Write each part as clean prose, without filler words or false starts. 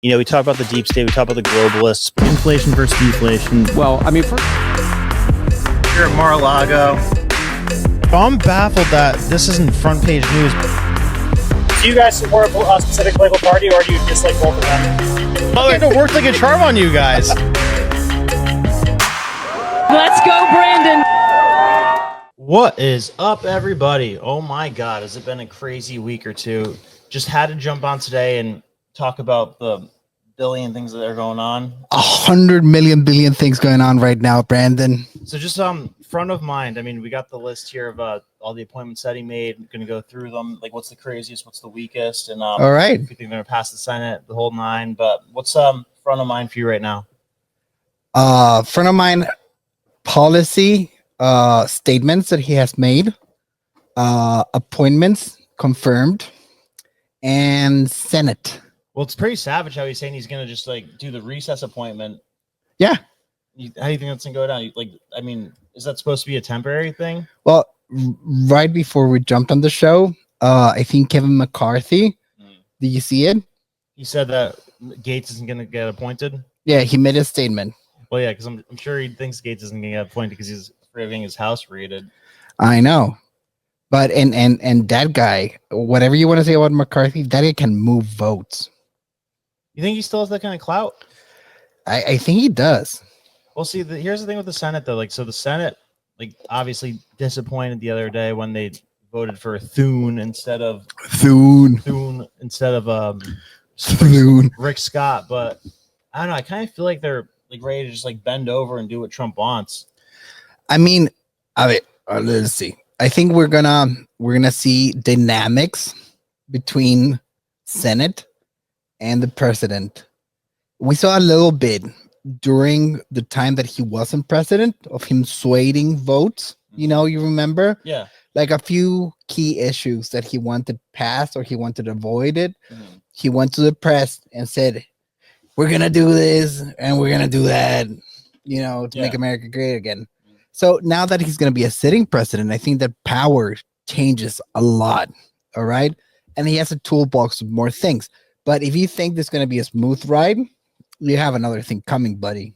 We talk about the deep state, we talk about the globalists. Inflation versus deflation. Well, I mean, Here at Mar-a-Lago. I'm baffled that this isn't front page news. Do you guys support a specific political party, or do you dislike both of them? It worked like a charm on you guys. Let's go, Brandon. What is up, everybody? Oh my God, has it been a crazy week or two? Just had to jump on today and talk about the billion things that are going on. 100 million billion things going on right now, Brandon. So just front of mind. I mean, we got the list here of all the appointments that he made. I'm gonna go through them. Like, what's the craziest? What's the weakest? And all right, if you think they're gonna pass the Senate, the whole nine. But what's front of mind for you right now? Front of mind policy statements that he has made, appointments confirmed, and Senate. Well, it's pretty savage how he's saying he's gonna just like do the recess appointment. Yeah. How do you think that's gonna go down? I mean, is that supposed to be a temporary thing? Well, right before we jumped on the show, I think Kevin McCarthy. Did you see it? He said that Gates isn't gonna get appointed. Yeah, he made a statement. Well, yeah, because I'm sure he thinks Gates isn't gonna get appointed because he's afraid of getting his house raided. I know. But and that guy, whatever you want to say about McCarthy, that guy can move votes. You think he still has that kind of clout? I think he does. Well, see, here's the thing with the Senate, though. Like, so the Senate, like, obviously disappointed the other day when they voted for Thune instead of Rick Scott. But I don't know. I kind of feel like they're like ready to just like bend over and do what Trump wants. I mean, let's see. I think we're gonna see dynamics between Senate and the president. We saw a little bit during the time that he wasn't president of him swaying votes. You know, you remember? Yeah. Like a few key issues that he wanted passed or he wanted to avoid it. He went to the press and said, we're going to do this and we're going to do that, you know, to make America great again. So now that he's going to be a sitting president, I think that power changes a lot. All right. And he has a toolbox of more things. But if you think this is going to be a smooth ride, you have another thing coming, buddy.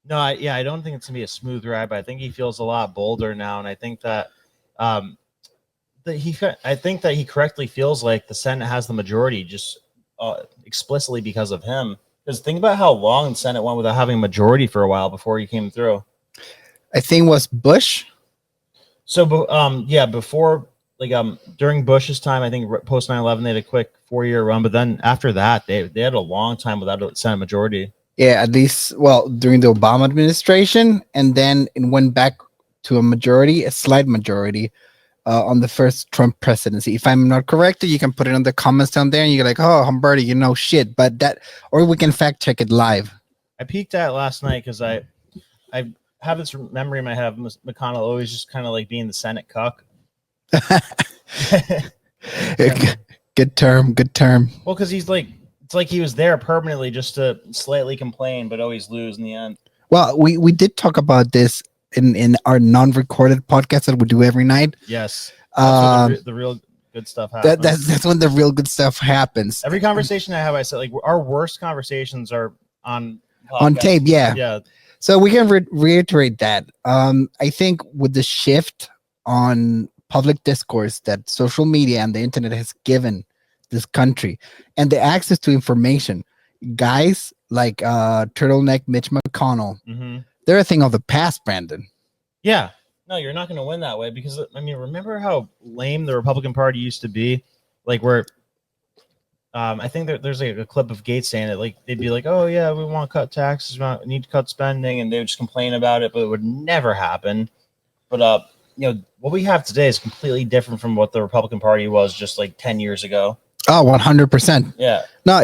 No, I don't think it's going to be a smooth ride, but I think he feels a lot bolder now. And I think that he correctly feels like the Senate has the majority just explicitly because of him. Because think about how long the Senate went without having a majority for a while before he came through. I think it was Bush. So, before, during Bush's time, I think post 9/11, they had a quick 4-year run. But then after that, they had a long time without a Senate majority. Yeah, at least, during the Obama administration. And then it went back to a slight majority on the first Trump presidency. If I'm not correct, you can put it in the comments down there and you're like, oh, Humberto, you know shit. But or we can fact check it live. I peeked at it last night because I have this memory in my head of McConnell always just kind of like being the Senate cuck. Good term. Well, because he's like, it's like he was there permanently just to slightly complain, but always lose in the end. Well, we did talk about this in our non-recorded podcast that we do every night. Yes. That's the real good stuff happens. That's when the real good stuff happens. Every conversation I have, I said, like, our worst conversations are on tape. Yeah. Yeah. So we can reiterate that. I think with the shift on public discourse that social media and the internet has given this country and the access to information, guys like turtleneck Mitch McConnell, they're a thing of the past, Brandon. Yeah. No, you're not going to win that way because, I mean, remember how lame the Republican Party used to be? Like, where I think there's like a clip of Gates saying it, like they'd be like, "Oh yeah, we want to cut taxes, we need to cut spending," and they would just complain about it, but it would never happen. But what we have today is completely different from what the Republican Party was just like 10 years ago. Oh, 100%. Yeah. No,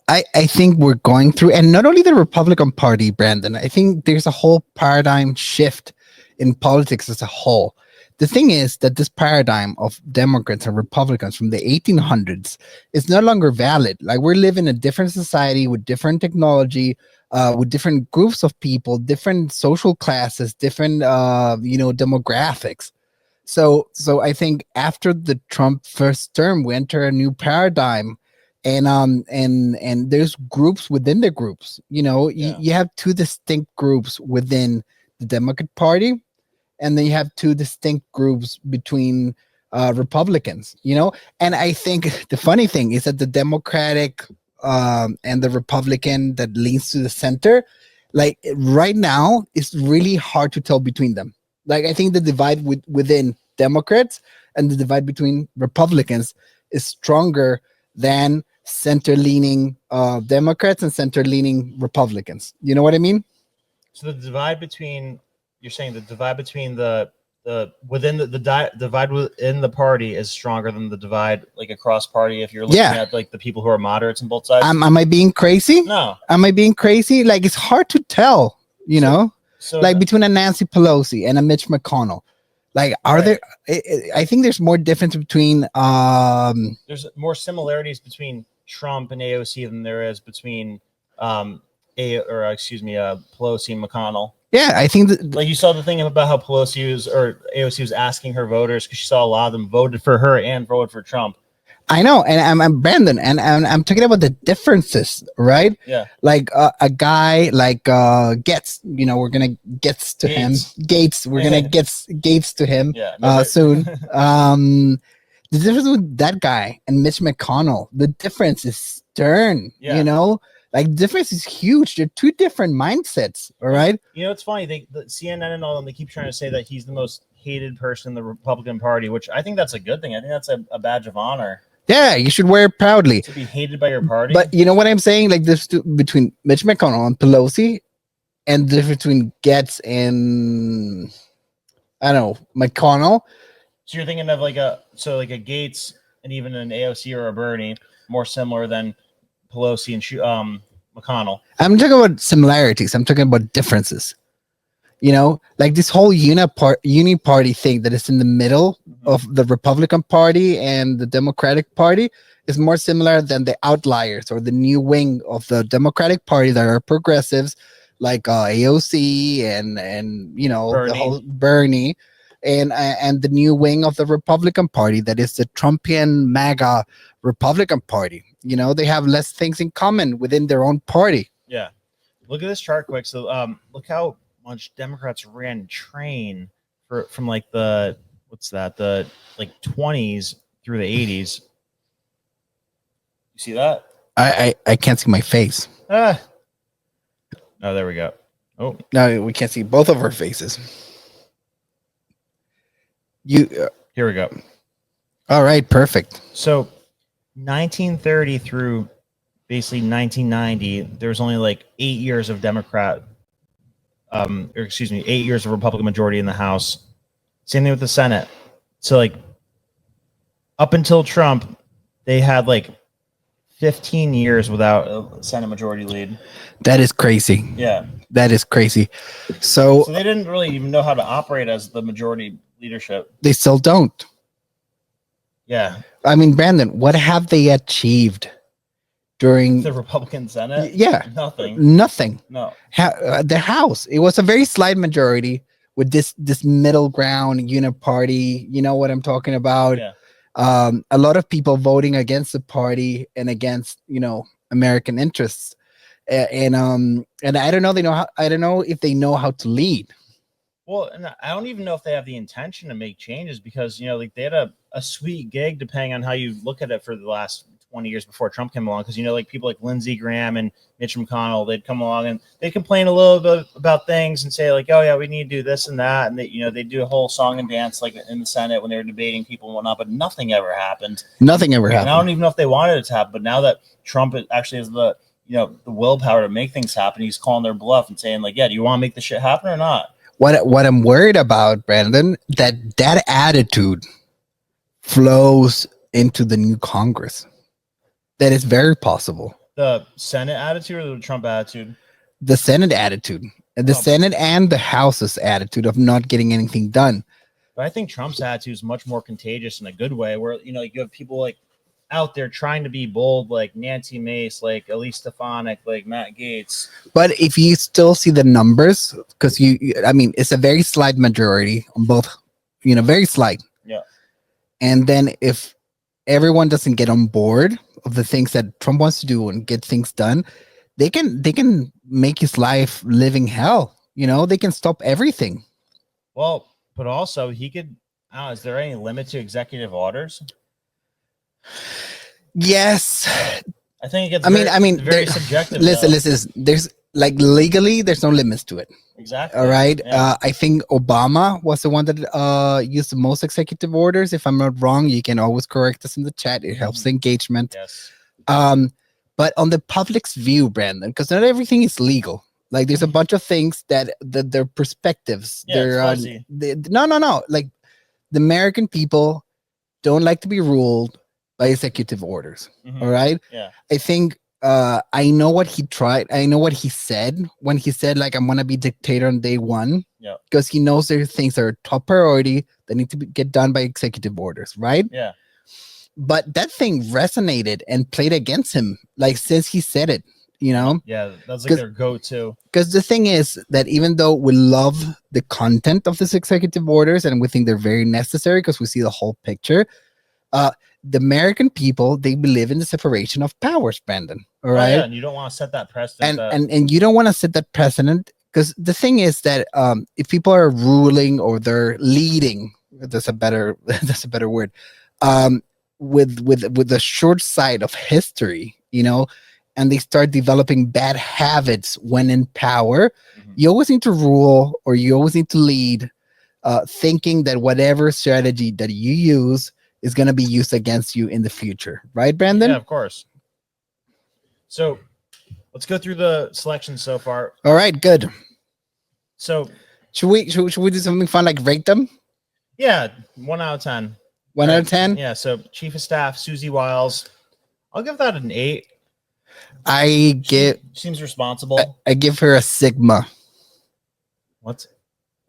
I think we're going through, and not only the Republican Party, Brandon. I think there's a whole paradigm shift in politics as a whole. The thing is that this paradigm of Democrats and Republicans from the 1800s is no longer valid. Like, we're living in a different society with different technology, with different groups of people, different social classes, different, demographics. So I think after the Trump first term, we enter a new paradigm, and there's groups within the groups. Yeah. You have two distinct groups within the Democrat Party, and then you have two distinct groups between Republicans. And I think the funny thing is that the Democratic and the Republican that leans to the center, like right now, it's really hard to tell between them. Like I think the divide within Democrats and the divide between Republicans is stronger than center-leaning Democrats and center-leaning Republicans. You know what I mean? So the divide between the within the divide within the party is stronger than the divide like across party. If you're looking at like the people who are moderates on both sides. Am I being crazy? No. Am I being crazy? Like it's hard to tell. So like between a Nancy Pelosi and a Mitch McConnell. Like, are there? I think there's more difference between. There's more similarities between Trump and AOC than there is between Pelosi and McConnell. Yeah, I think that, like you saw the thing about how AOC was asking her voters because she saw a lot of them voted for her and voted for Trump. I know, and I'm Brandon, and I'm talking about the differences, right? Yeah. Like a guy like Gates, we're gonna Gates to him. Gates, we're gonna Gates to him soon. The difference with that guy and Mitch McConnell, the difference is stern. Yeah. Like the difference is huge. They're two different mindsets. All right. It's funny. The CNN and all them, they keep trying to say that he's the most hated person in the Republican Party, which I think that's a good thing. I think that's a badge of honor. Yeah, you should wear it proudly. To be hated by your party. But you know what I'm saying? Like this between Mitch McConnell and Pelosi, and the difference between Gates and I don't know McConnell. So you're thinking of like a Gates and even an AOC or a Bernie more similar than Pelosi and McConnell. I'm talking about similarities. I'm talking about differences. Like this whole uni party thing that is in the middle of the Republican Party and the Democratic Party is more similar than the outliers or the new wing of the Democratic Party that are progressives, like AOC and Bernie. the whole Bernie, and the new wing of the Republican Party that is the Trumpian MAGA Republican Party. They have less things in common within their own party. Yeah, look at this chart quick. So look how much Democrats ran train from like the 20s through the 80s. You see that? I can't see my face. Oh, there we go. Oh no, we can't see both of our faces. Here we go. All right, perfect. So 1930 through basically 1990, there was only like 8 years of 8 years of Republican majority in the House. Same thing with the Senate. So like up until Trump, they had like 15 years without a Senate majority lead. That is crazy. Yeah. That is crazy. So they didn't really even know how to operate as the majority leadership. They still don't. Yeah. I mean, Brandon, what have they achieved during the Republican Senate? Yeah. Nothing. No. The House, it was a very slight majority with this middle ground uniparty. You know what I'm talking about? Yeah. A lot of people voting against the party and against, American interests. And I don't know. I don't know if they know how to lead. Well, and I don't even know if they have the intention to make changes because, they had a sweet gig, depending on how you look at it, for the last 20 years before Trump came along. Because, people like Lindsey Graham and Mitch McConnell, they'd come along and they complain a little bit about things and say like, oh yeah, we need to do this and that. And they do a whole song and dance like in the Senate when they were debating people and whatnot, but nothing ever happened. Nothing ever happened. And I don't even know if they wanted it to happen, but now that Trump actually has the willpower to make things happen, he's calling their bluff and saying like, yeah, do you want to make this shit happen or not? What I'm worried about, Brandon, that attitude flows into the new Congress. That is very possible. The Senate attitude or the Trump attitude? The Senate attitude. The Senate and the House's attitude of not getting anything done. But I think Trump's attitude is much more contagious in a good way, where you have people like out there trying to be bold, like Nancy Mace, like Elise Stefanik, like Matt Gaetz. But if you still see the numbers, because it's a very slight majority on both, very slight. Yeah. And then everyone doesn't get on board of the things that Trump wants to do and get things done, they can make his life living hell. You know, they can stop everything. Well, but also he could. I don't know, is there any limit to executive orders? Yes. I think it gets. I mean, very subjective. Listen. There's like legally, there's no limits to it. Exactly. All right. Yeah. I think Obama was the one that used the most executive orders. If I'm not wrong, you can always correct us in the chat. It helps the engagement. Yes. But on the public's view, Brandon, because not everything is legal. Like there's a bunch of things that their perspectives. Yeah, they're it's fuzzy. no. Like the American people don't like to be ruled by executive orders. Mhm. All right. Yeah. I think I know what he tried. I know what he said when he said like I'm gonna be dictator on day one. Yeah. Because he knows there are things that are top priority that need to get done by executive orders, right? Yeah. But that thing resonated and played against him, like since he said it, you know. Yeah, that's like their go-to. Because the thing is that even though we love the content of these executive orders and we think they're very necessary because we see the whole picture, the American people, they believe in the separation of powers, Brandon. All right. Yeah, and you don't want to set that precedent. And you don't want to set that precedent because the thing is that if people are ruling or they're leading, that's a better word, with the short sight of history, you know, and they start developing bad habits when in power, you always need to rule or you always need to lead, thinking that whatever strategy that you use is going to be used against you in the future, right, Brandon? Yeah, of course. So let's go through the selections so far. All right, good. So should we do something fun like rate them? Yeah, 1 out of 10. 1 out of 10. Yeah. So Chief of Staff Susie Wiles, I'll give that an 8. Seems responsible. I give her a Sigma. What?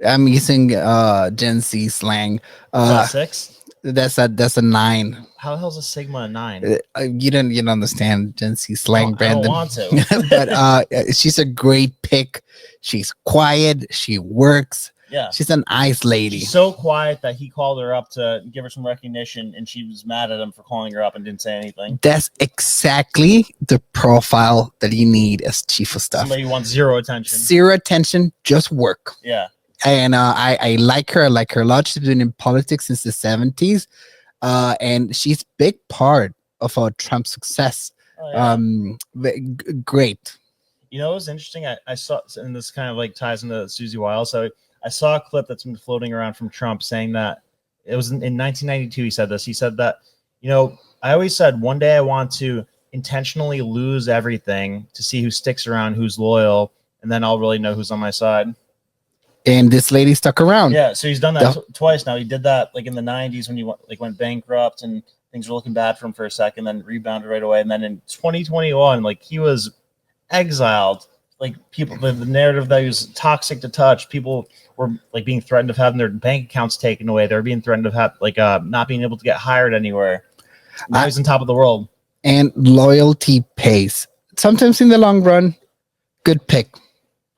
I'm using Gen Z slang. Is that 6? That's a 9. How the hell's a Sigma a 9? You don't understand Gen Z slang, No, Brandon. I don't want to. But she's a great pick. She's quiet. She works. Yeah. She's an ice lady. She's so quiet that he called her up to give her some recognition, and she was mad at him for calling her up and didn't say anything. That's exactly the profile that you need as chief of staff. Somebody who wants zero attention. Zero attention, just work. Yeah. And I like her. I like her a lot. She's been in politics since the 70s. And she's big part of our Trump success. Oh, yeah. Great. You know, it was interesting. I saw, and this kind of like ties into Susie Wiles. So I saw a clip that's been floating around from Trump saying that it was in 1992. He said this. He said that, you know, I always said one day I want to intentionally lose everything to see who sticks around, who's loyal, and then I'll really know who's on my side. And this lady stuck around. Yeah, so he's done that twice now. He did that like in the 90s when he went bankrupt and things were looking bad for him for a second, then rebounded right away. And then in 2021, like he was exiled. Like people, the narrative that he was toxic to touch. People were like being threatened of having their bank accounts taken away. They were being threatened of not being able to get hired anywhere. Now he's on top of the world. And loyalty pays. Sometimes in the long run, good pick.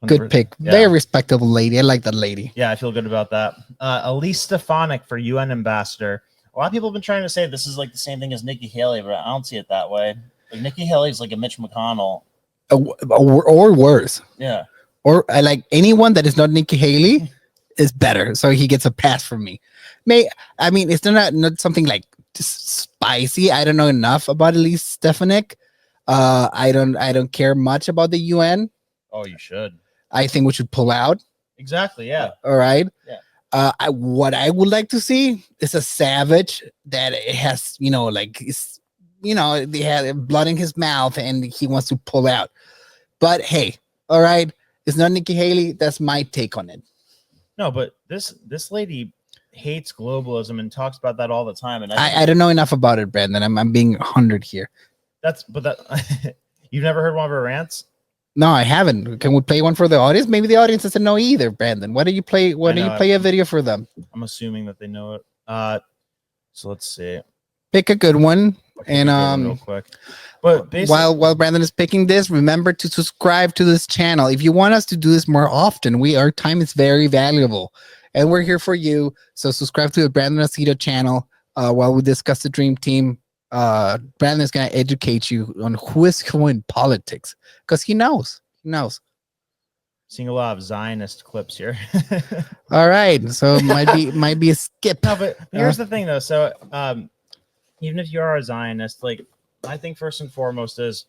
Good pick. Yeah. Very respectable lady. I like that lady. Yeah, I feel good about that. Elise Stefanik for UN ambassador. A lot of people have been trying to say this is like the same thing as Nikki Haley, but I don't see it that way. Like Nikki Haley's like a Mitch McConnell. Or worse. Yeah. Or I like anyone that is not Nikki Haley is better. So he gets a pass from me. It's not something like spicy. I don't know enough about Elise Stefanik. I don't care much about the UN. Oh, you should. I think we should pull out. Exactly. Yeah. All right. Yeah. What I would like to see is a savage that it has, they had blood in his mouth and he wants to pull out. But hey, all right, it's not Nikki Haley. That's my take on it. No, but this lady hates globalism and talks about that all the time. And I don't know enough about it, Brandon. I'm being 100 here. You've never heard one of her rants? No, I haven't. Can we play one for the audience? Maybe the audience doesn't know either, Brandon. Why don't you play a video for them? I'm assuming that they know it. So let's see. Pick a good one. And real quick. But while Brandon is picking this, remember to subscribe to this channel. If you want us to do this more often, our time is very valuable. And we're here for you. So subscribe to the Brandon Aceto channel while we discuss the Dream Team. Brandon's gonna educate you on who is who in politics because he knows. He knows. Seeing a lot of Zionist clips here. All right, so might be a skip. No, but here's the thing though. So even if you are a Zionist, like I think first and foremost is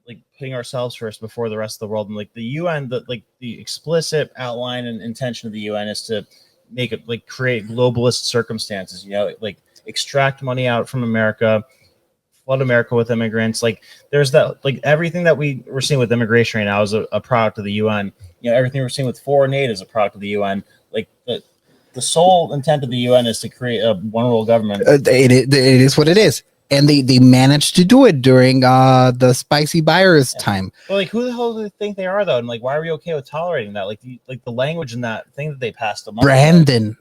like putting ourselves first before the rest of the world. And like the UN, the explicit outline and intention of the UN is to make it like create globalist circumstances, you know, like extract money out from America, flood America with immigrants. Like there's that, like everything that we're seeing with immigration right now is a product of the UN. You know, everything we're seeing with foreign aid is a product of the UN. Like the sole intent of the UN is to create a one world government. It is what it is. And they managed to do it during the spicy virus time. But like, who the hell do they think they are, though? And like, why are we okay with tolerating that? Like, the language in that thing that they passed. Brandon,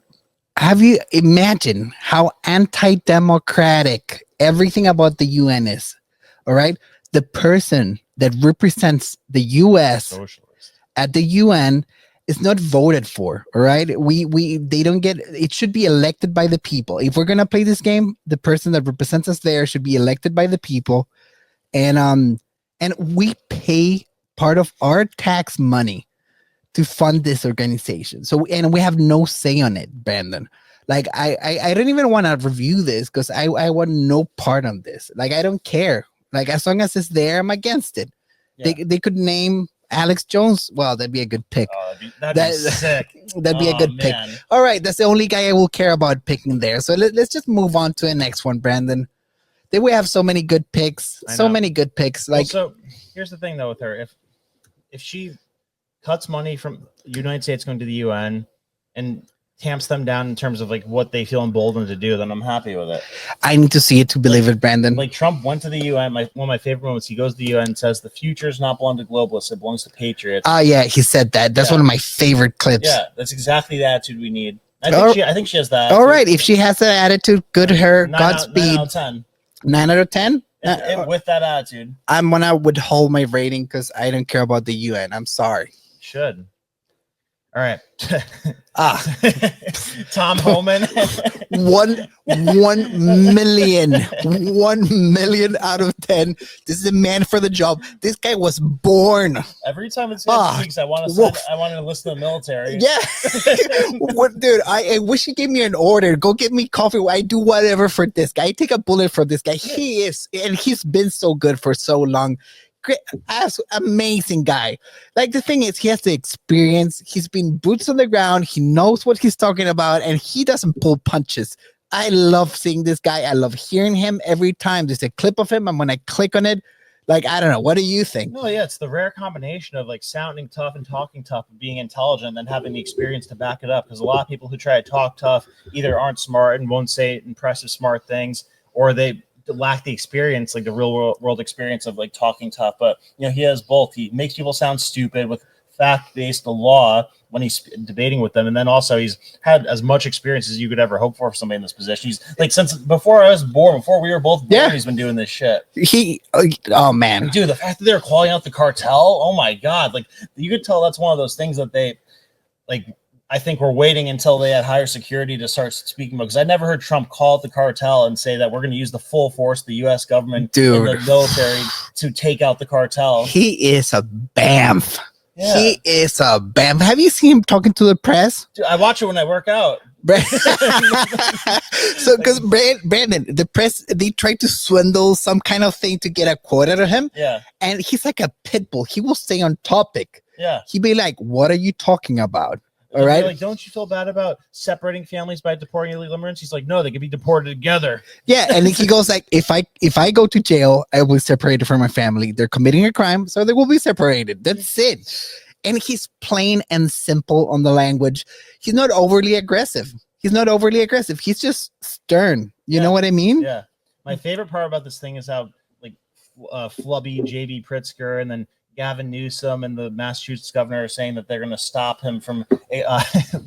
have you imagine how anti-democratic everything about the UN is? All right, the person that represents the U.S. Socialist at the UN is not voted for. All right, they don't get. It should be elected by the people. If we're gonna play this game, the person that represents us there should be elected by the people, and we pay part of our tax money to fund this organization. So, and we have no say on it, Brandon. Like I don't even want to review this because I want no part on this. Like I don't care. Like as long as it's there, I'm against it. Yeah. They could name Alex Jones. Well, that'd be a good pick. That'd be sick. That'd be a good pick. All right, that's the only guy I will care about picking there. So let's just move on to the next one, Brandon. Then we have so many good picks. So many good picks. Like, so here's the thing though with her. If she cuts money from the United States going to the UN and tamps them down in terms of like what they feel emboldened to do, then I'm happy with it. I need to see it to believe it, Brandon. Like Trump went to the UN. One of my favorite moments, he goes to the UN and says the future is not belong to globalists, it belongs to patriots. Yeah, he said that. That's one of my favorite clips. Yeah, that's exactly the attitude we need. I think she has that. All right, if she has that attitude, good her. Godspeed. 9 out of 10. 9 out of 10? With that attitude. I'm gonna withhold my rating because I don't care about the UN. I'm sorry. Should. All right. Tom Homan. 1 million out of 10. This is a man for the job. This guy was born. Every time it's weeks, I want to listen to the military. Yeah. Dude, I wish he gave me an order. Go get me coffee. I do whatever for this guy. I take a bullet for this guy. He is, and he's been so good for so long. Great, amazing guy. Like the thing is, he has the experience. He's been boots on the ground. He knows what he's talking about, and he doesn't pull punches. I love seeing this guy. I love hearing him every time. There's a clip of him, and when I click on it, like I don't know. What do you think? No, yeah, it's the rare combination of like sounding tough and talking tough, and being intelligent, and then having the experience to back it up. Because a lot of people who try to talk tough either aren't smart and won't say impressive, smart things, or they lack the experience, like the real world experience of like talking tough. But you know, he has both. He makes people sound stupid with fact-based law when he's debating with them, and then also he's had as much experience as you could ever hope for somebody in this position. He's like, since before I was born, before we were both born, he's been doing this shit. Oh man, dude, the fact that they're calling out the cartel, oh my god, like you could tell that's one of those things that they like. I think we're waiting until they had higher security to start speaking about, because I never heard Trump call out the cartel and say that we're going to use the full force of the U.S. government and the military to take out the cartel. He is a BAMF. Yeah. He is a BAMF. Have you seen him talking to the press? Dude, I watch it when I work out. So, because Brandon, the press, they tried to swindle some kind of thing to get a quote out of him. Yeah. And he's like a pit bull. He will stay on topic. Yeah. He'd be like, what are you talking about? All right. Like, don't you feel bad about separating families by deporting illegal immigrants? He's like, no, they could be deported together. Yeah, and he goes like, if I go to jail, I will be separated from my family. They're committing a crime, so they will be separated. That's it. And he's plain and simple on the language. He's not overly aggressive. He's just stern. You know what I mean? Yeah. My favorite part about this thing is how like flubby J.B. Pritzker and then Gavin Newsom and the Massachusetts governor are saying that they're going to stop him from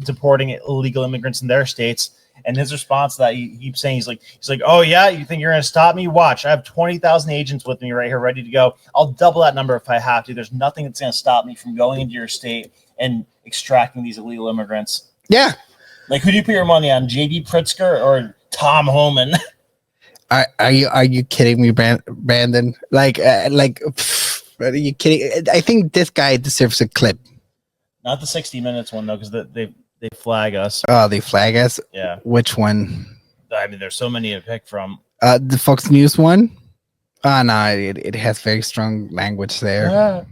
deporting illegal immigrants in their states. And his response to that, he keeps saying, he's like, oh yeah, you think you're going to stop me? Watch, I have 20,000 agents with me right here, ready to go. I'll double that number if I have to. There's nothing that's going to stop me from going into your state and extracting these illegal immigrants. Yeah. Like, who do you put your money on, J.B. Pritzker or Tom Homan? Are you kidding me, Brandon? Are you kidding? I think this guy deserves a clip. Not the 60 Minutes one though, because they flag us. Oh, they flag us. Yeah. Which one? I mean, there's so many to pick from. The Fox News one. Oh no, it has very strong language there.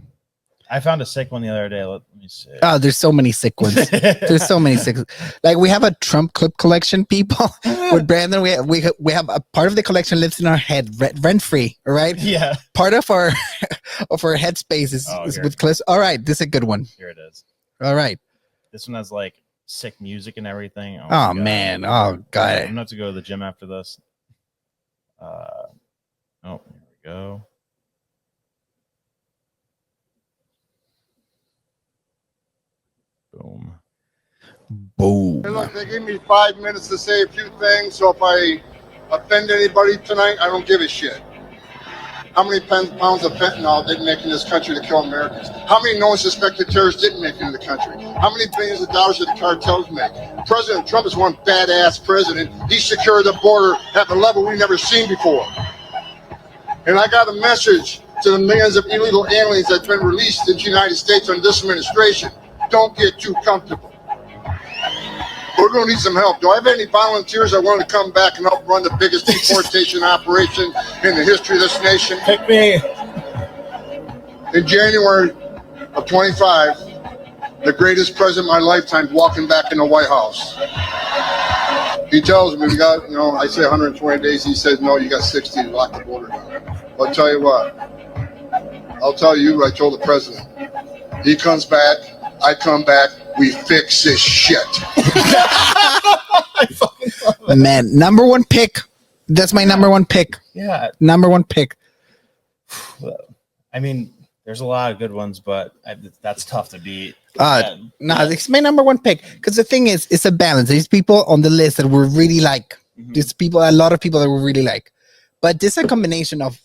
I found a sick one the other day. Let me see. Oh, there's so many sick ones. There's so many sick. Like we have a Trump clip collection, people. With Brandon, we have a part of the collection lives in our head, rent free. All right. Yeah. Part of our headspace is with clips. All right, this is a good one. Here it is. All right. This one has like sick music and everything. Oh man. Oh god. I'm gonna have to go to the gym after this. Here we go. Boom. Boom. Hey, look, they gave me 5 minutes to say a few things, so if I offend anybody tonight, I don't give a shit. How many pounds of fentanyl didn't make in this country to kill Americans? How many known suspected terrorists didn't make it in the country? How many billions of dollars did the cartels make? President Trump is one badass president. He secured the border at the level we've never seen before. And I got a message to the millions of illegal aliens that have been released into the United States under this administration. Don't get too comfortable. We're going to need some help. Do I have any volunteers that want to come back and help run the biggest deportation operation in the history of this nation? Pick me. In January of 25, the greatest president of my lifetime walking back in the White House. He tells me, we got, I say 120 days. He says, no, you got 60 to lock the border down. I'll tell you what. I'll tell you what I told the president. He comes back. I come back. We fix this shit. Man, number one pick. That's my number one pick. Yeah. Number one pick. I mean, there's a lot of good ones, but that's tough to beat. No, it's my number one pick. Because the thing is, it's a balance. There's people on the list that we really like. There's a lot of people that we really like. But this is a combination of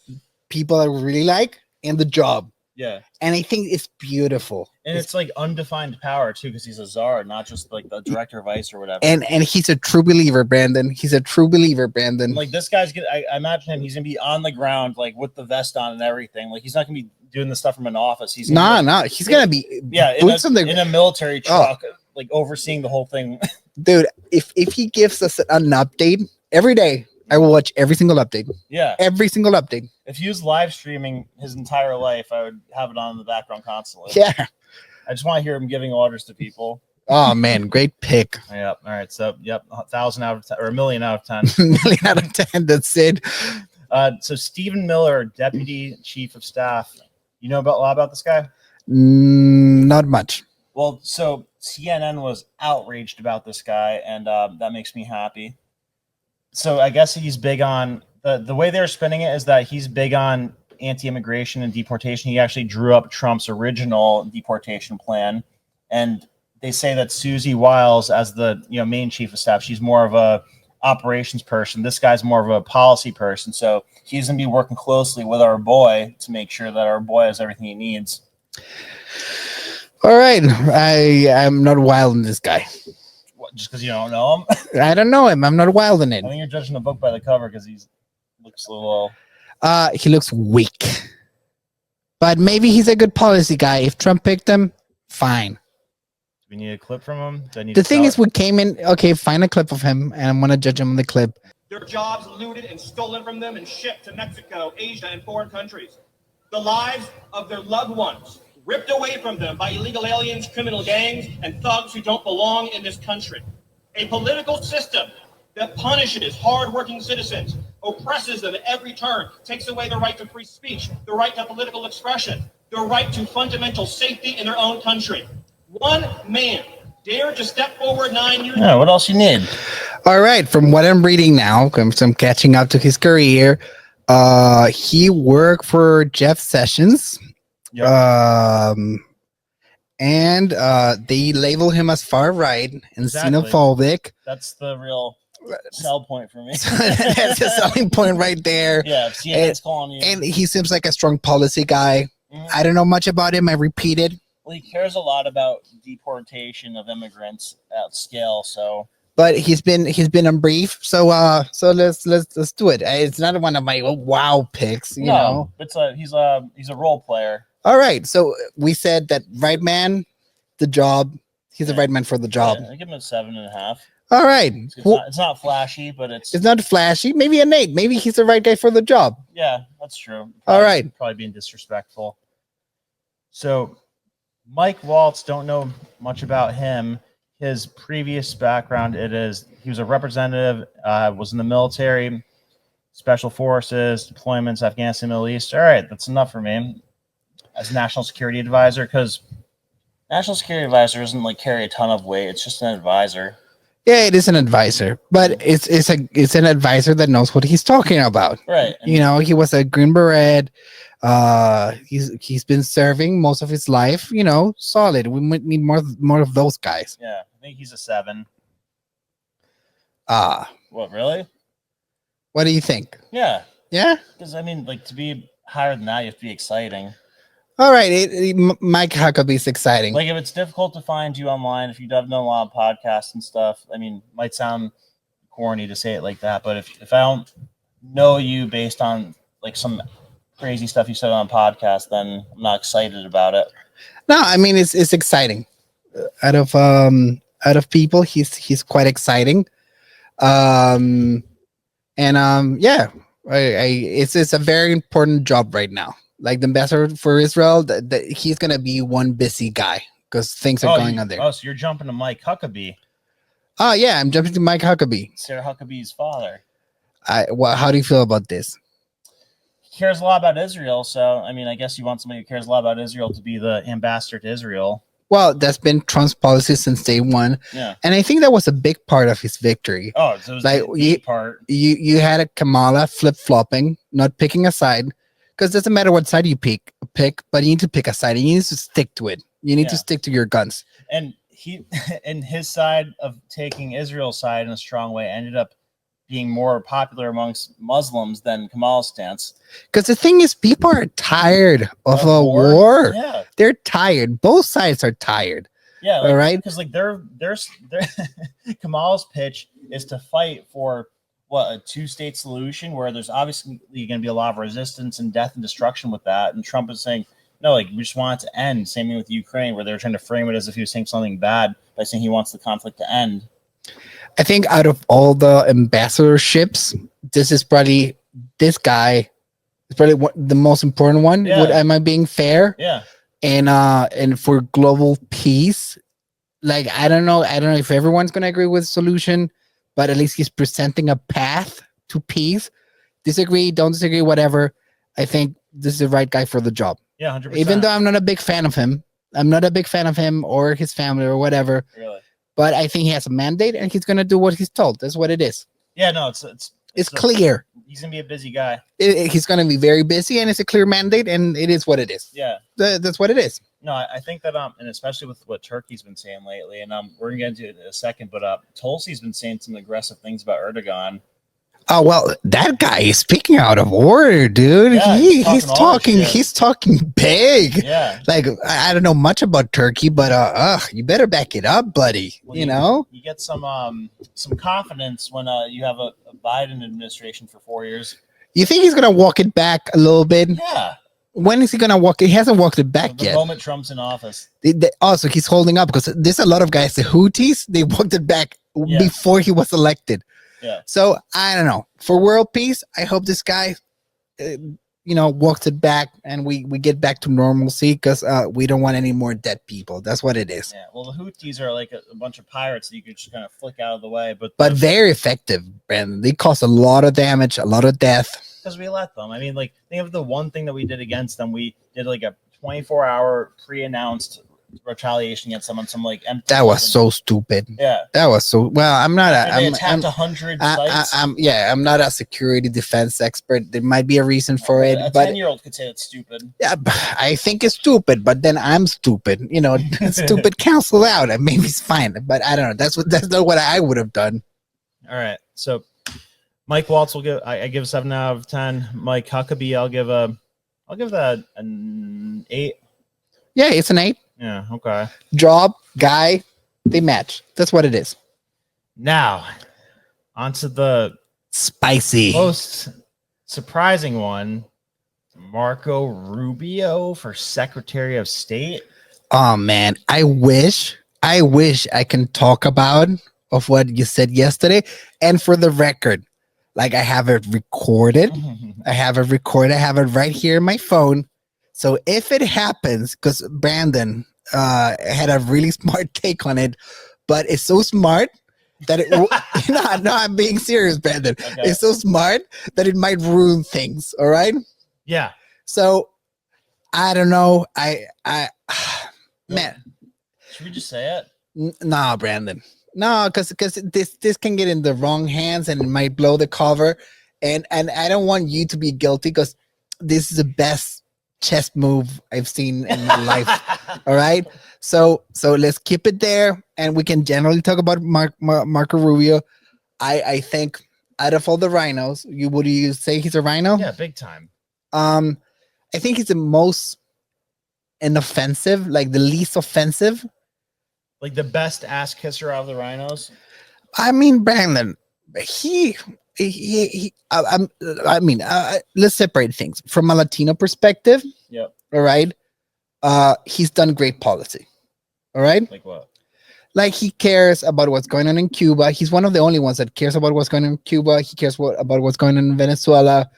people that we really like and the job. Yeah. And I think it's beautiful. And it's like undefined power too, because he's a czar, not just like the director of ICE or whatever. And he's a true believer, Brandon. He's a true believer, Brandon. Like this guy's gonna, I imagine him, he's gonna be on the ground, like with the vest on and everything. Like he's not gonna be doing this stuff from an office. He's gonna he's gonna be in a military truck, like overseeing the whole thing. Dude, if he gives us an update every day, I will watch every single update. Yeah. Every single update. If he was live streaming his entire life, I would have it on in the background constantly. Yeah. I just want to hear him giving orders to people. Oh man, great pick. Yep. All right. So 1,000 out of 10 or 1,000,000 out of 10. 1,000,000 out of 10. That's it. So Stephen Miller, Deputy Chief of Staff. You know a lot about this guy? Not much. Well, so CNN was outraged about this guy, and that makes me happy. So I guess he's big on the way they're spinning it is that he's big on anti-immigration and deportation. He actually drew up Trump's original deportation plan, and they say that Susie Wiles, as the main chief of staff, she's more of a operations person. This guy's more of a policy person. So he's gonna be working closely with our boy to make sure that our boy has everything he needs. All right, I'm not wild in this guy. Just because you don't know him? I don't know him. I'm not wild in it. I think you're judging the book by the cover because he looks a little. He looks weak, but maybe he's a good policy guy. If Trump picked him, fine. Do we need a clip from him? The thing is, we came in. Okay, find a clip of him, and I'm gonna judge him on the clip. Their jobs looted and stolen from them and shipped to Mexico, Asia, and foreign countries. The lives of their loved ones ripped away from them by illegal aliens, criminal gangs, and thugs who don't belong in this country. A political system that punishes hardworking citizens, oppresses them at every turn, takes away the right to free speech, the right to political expression, the right to fundamental safety in their own country. One man dared to step forward 9 years ago. Yeah, what else you need? All right, from what I'm reading now, because I'm catching up to his career, he worked for Jeff Sessions. Yep. And they label him as far right and xenophobic. That's the real sell point for me. That's a selling point right there. Yeah, CNN's calling you. And he seems like a strong policy guy. I don't know much about him. I repeated. Well, he cares a lot about deportation of immigrants at scale. So but he's been on brief. So let's do it. It's not one of my wow picks, you know. It's he's a role player. All right, so we said that right man, the job. He's the right man for the job. Yeah, I give him a 7.5. All right, It's not flashy, but it's not flashy. Maybe an 8. Maybe he's the right guy for the job. Yeah, that's true. All right, probably being disrespectful. So, Mike Waltz, don't know much about him. His previous background, he was a representative, was in the military, special forces, deployments, Afghanistan, Middle East. All right, that's enough for me as national security advisor, because national security advisor doesn't like carry a ton of weight. It's just an advisor. Yeah, it is an advisor, but it's an advisor that knows what he's talking about. Right. You know, he was a Green Beret. He's been serving most of his life. You know, solid. We might need more of those guys. Yeah, I think he's a 7. What, really? What do you think? Yeah. Yeah? Because, I mean, like, to be higher than that, you have to be exciting. All right, Mike Huckabee's exciting. Like, if it's difficult to find you online, if you don't know a lot of podcasts and stuff, I mean, might sound corny to say it like that, but if I don't know you based on, like, some crazy stuff you said on a podcast, then I'm not excited about it. No, I mean, it's exciting. Out of people, he's quite exciting. Yeah, it's a very important job right now. Like the ambassador for Israel, he's gonna be one busy guy because things are going on there. Oh, so you're jumping to Mike Huckabee? Oh yeah, I'm jumping to Mike Huckabee. Sarah Huckabee's father. How do you feel about this? He cares a lot about Israel, so I mean, I guess you want somebody who cares a lot about Israel to be the ambassador to Israel. Well, that's been Trump's policy since day one. Yeah, and I think that was a big part of his victory. Oh, so it was like the part. You had a Kamala flip flopping, not picking a side. Because it doesn't matter what side you pick, but you need to pick a side. And you need to stick to it. You need to stick to your guns. And his side of taking Israel's side in a strong way ended up being more popular amongst Muslims than Kamal's stance. Because the thing is, people are tired of a war. Yeah, they're tired. Both sides are tired. Yeah, all right. Because like they're Kamal's pitch is to fight for a 2-state solution where there's obviously going to be a lot of resistance and death and destruction with that. And Trump is saying, no, like we just want it to end. Same thing with Ukraine, where they're trying to frame it as if he was saying something bad by saying he wants the conflict to end. I think out of all the ambassadorships, this guy is probably the most important one. Yeah. Am I being fair? Yeah. And for global peace, like I don't know if everyone's going to agree with the solution, but at least he's presenting a path to peace. Disagree, don't disagree, whatever. I think this is the right guy for the job. Yeah, 100%. Even though I'm not a big fan of him. I'm not a big fan of him or his family or whatever. Really? But I think he has a mandate and he's going to do what he's told. That's what it is. Yeah, no, it's clear. He's going to be a busy guy. He's going to be very busy and it's a clear mandate and it is what it is. Yeah. That's what it is. No, I think that and especially with what Turkey's been saying lately, and we're gonna get into it in a second, but Tulsi's been saying some aggressive things about Erdogan. Oh well, that guy is speaking out of order, dude. Yeah, he's talking big. Yeah, like I don't know much about Turkey, but you better back it up, buddy. Well, you know, you get some confidence when you have a Biden administration for 4 years. You think he's gonna walk it back a little bit? Yeah. When is he gonna walk it? He hasn't walked it back yet. The moment Trump's in office. Also, he's holding up because there's a lot of guys, the Houthis, they walked it back before he was elected. Yeah. So I don't know. For world peace, I hope this guy, walks it back and we get back to normalcy because we don't want any more dead people. That's what it is. Yeah. Well, the Houthis are like a bunch of pirates that you could just kind of flick out of the way, but very effective, Brandon. They cause a lot of damage, a lot of death. Because we let them. I mean, like, think of the one thing that we did against them. We did like a 24-hour pre-announced retaliation against them on some like empty. That was so stupid. Yeah, that was so. Well, I'm not. They attacked 100 sites. I'm not a security defense expert. There might be a reason for it. A but 10-year-old could say it's stupid. Yeah, I think it's stupid, but then I'm stupid. You know, stupid cancel out, and maybe it's fine. But I don't know. That's not what I would have done. All right, so. Mike Waltz will give. I give 7 out of 10. Mike Huckabee, I'll give that an 8. Yeah, it's an 8. Yeah. Okay. Job, guy, they match. That's what it is. Now, onto the Spicy. most surprising one. Marco Rubio for Secretary of State. Oh man, I wish I can talk about of what you said yesterday. And for the record, like I have it recorded. I have it right here in my phone. So if it happens, because Brandon had a really smart take on it, but it's so smart that it no, I'm being serious, Brandon. Okay. It's so smart that it might ruin things. All right. Yeah. So I don't know. I man. Should we just say it? Nah, Brandon. No, because this can get in the wrong hands and it might blow the cover. And I don't want you to be guilty because this is the best chess move I've seen in my life. All right. So let's keep it there, and we can generally talk about Marco Rubio. I think out of all the rhinos, would you say he's a rhino? Yeah, big time. I think he's the most inoffensive, like the least offensive. Like the best ass kisser out of the rhinos. I mean, Brandon, let's separate things from a Latino perspective. Yep. All right. He's done great policy. All right. Like what? Like he cares about what's going on in Cuba. He's one of the only ones that cares about what's going on in Cuba. He cares about what's going on in Venezuela.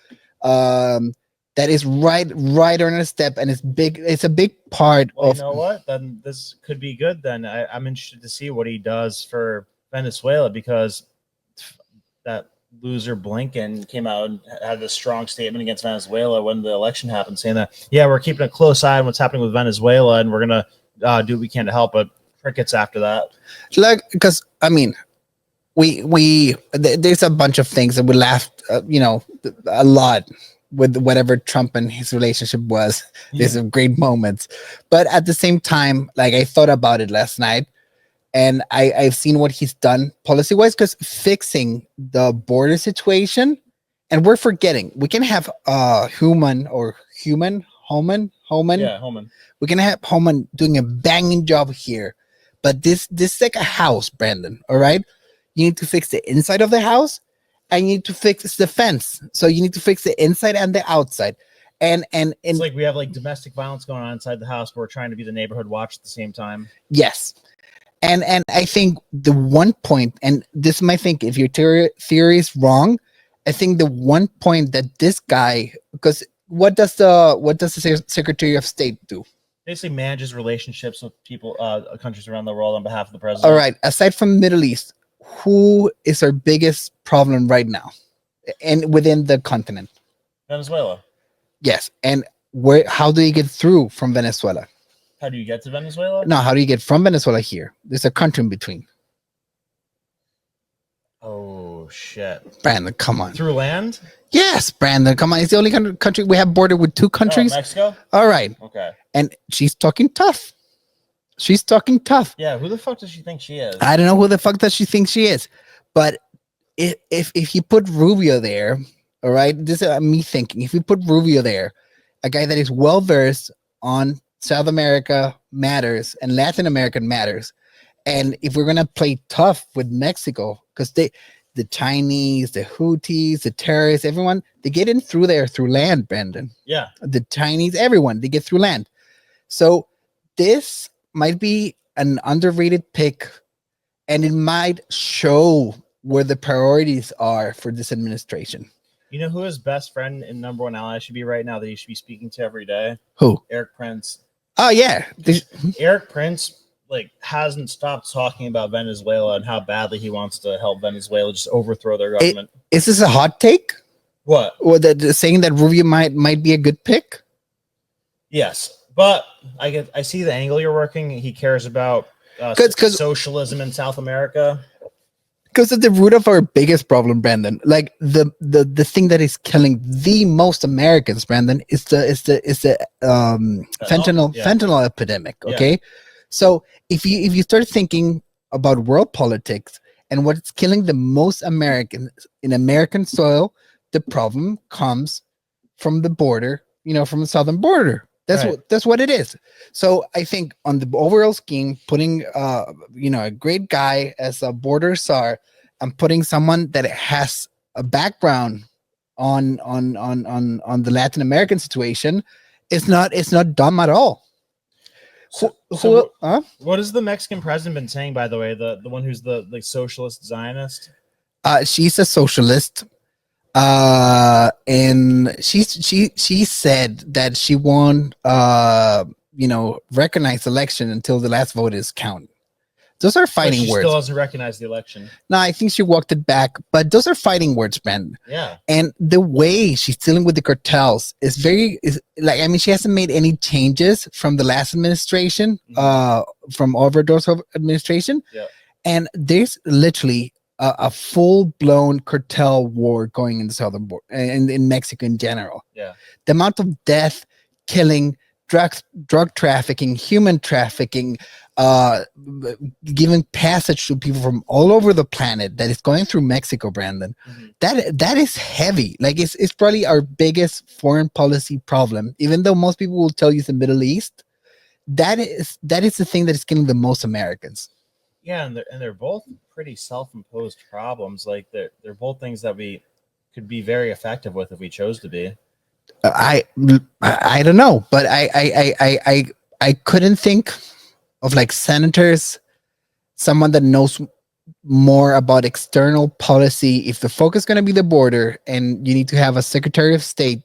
That is right on a step, and it's big. It's a big part Well, of. you know what? Then this could be good. Then I'm interested to see what he does for Venezuela, because that loser Blinken came out and had a strong statement against Venezuela when the election happened, saying that we're keeping a close eye on what's happening with Venezuela, and we're gonna do what we can to help. But crickets after that. Like, because I mean, there's a bunch of things that we laughed, a lot with whatever Trump and his relationship was. There's some great moments, but at the same time, like I thought about it last night, and I've seen what he's done policy wise, because fixing the border situation, and we're forgetting we can have Homan. Yeah, Homan. We can have Homan doing a banging job here, but this is like a house, Brandon. All right, you need to fix the inside of the house, and you need to fix the fence. So you need to fix the inside and the outside. And It's like we have like domestic violence going on inside the house, but we're trying to be the neighborhood watch at the same time. yes. And I think the one point, and this might think if your theory is wrong, I think the one point that this guy, because what does the Secretary of State do? Basically manages relationships with people, countries around the world on behalf of the president. All right. Aside from the Middle East, who is our biggest problem right now, and within the continent? Venezuela. Yes. And how do you get through from Venezuela? How do you get to Venezuela? No, how do you get from Venezuela here? There's a country in between. Oh shit! Brandon, come on. Through land? Yes, Brandon, come on. It's the only country we have border with two countries. Oh, Mexico? All right. Okay. And she's talking tough. Yeah, who the fuck does she think she is? I don't know who the fuck does she think she is. But if you put Rubio there, all right, this is me thinking. If you put Rubio there, a guy that is well versed on South America matters and Latin American matters, and if we're gonna play tough with Mexico, because the Chinese, the Houthis, the terrorists, everyone, they get in through there through land, Brandon. Yeah. The Chinese, everyone, they get through land. So this might be an underrated pick, and it might show where the priorities are for this administration. You know who his best friend and number one ally should be right now that he should be speaking to every day? Who? Eric Prince. Oh yeah. Eric Prince hasn't stopped talking about Venezuela and how badly he wants to help Venezuela just overthrow their government. Is this a hot take? What? Or the saying that Rubio might be a good pick? Yes, but I see the angle you're working. He cares about socialism in South America. Because at the root of our biggest problem, Brandon, like the thing that is killing the most Americans, Brandon, is the fentanyl epidemic. Okay, so if you start thinking about world politics and what's killing the most Americans in American soil, the problem comes from the border, from the southern border. That's what it is. So I think on the overall scheme, putting a great guy as a border czar and putting someone that has a background on the Latin American situation it's not dumb at all. What has the Mexican president been saying, by the way? The one who's the socialist Zionist? She's a socialist. And she said that she won't recognize election until the last vote is counted. Those are fighting words. Still doesn't recognize the election. No, I think she walked it back, but those are fighting words, man. Yeah. And the way she's dealing with the cartels is she hasn't made any changes from the last administration, from Obrador's administration. Yeah. And there's literally a full-blown cartel war going in the southern border and in Mexico in general. Yeah. The amount of death, killing, drug trafficking, human trafficking, giving passage to people from all over the planet that is going through Mexico, Brandon. That is heavy. Like it's probably our biggest foreign policy problem. Even though most people will tell you it's the Middle East, that is the thing that is killing the most Americans. Yeah, and they're both pretty self-imposed problems. Like they're both things that we could be very effective with if we chose to be. I don't know, but I couldn't think of like senators, someone that knows more about external policy. If the focus is going to be the border, and you need to have a Secretary of State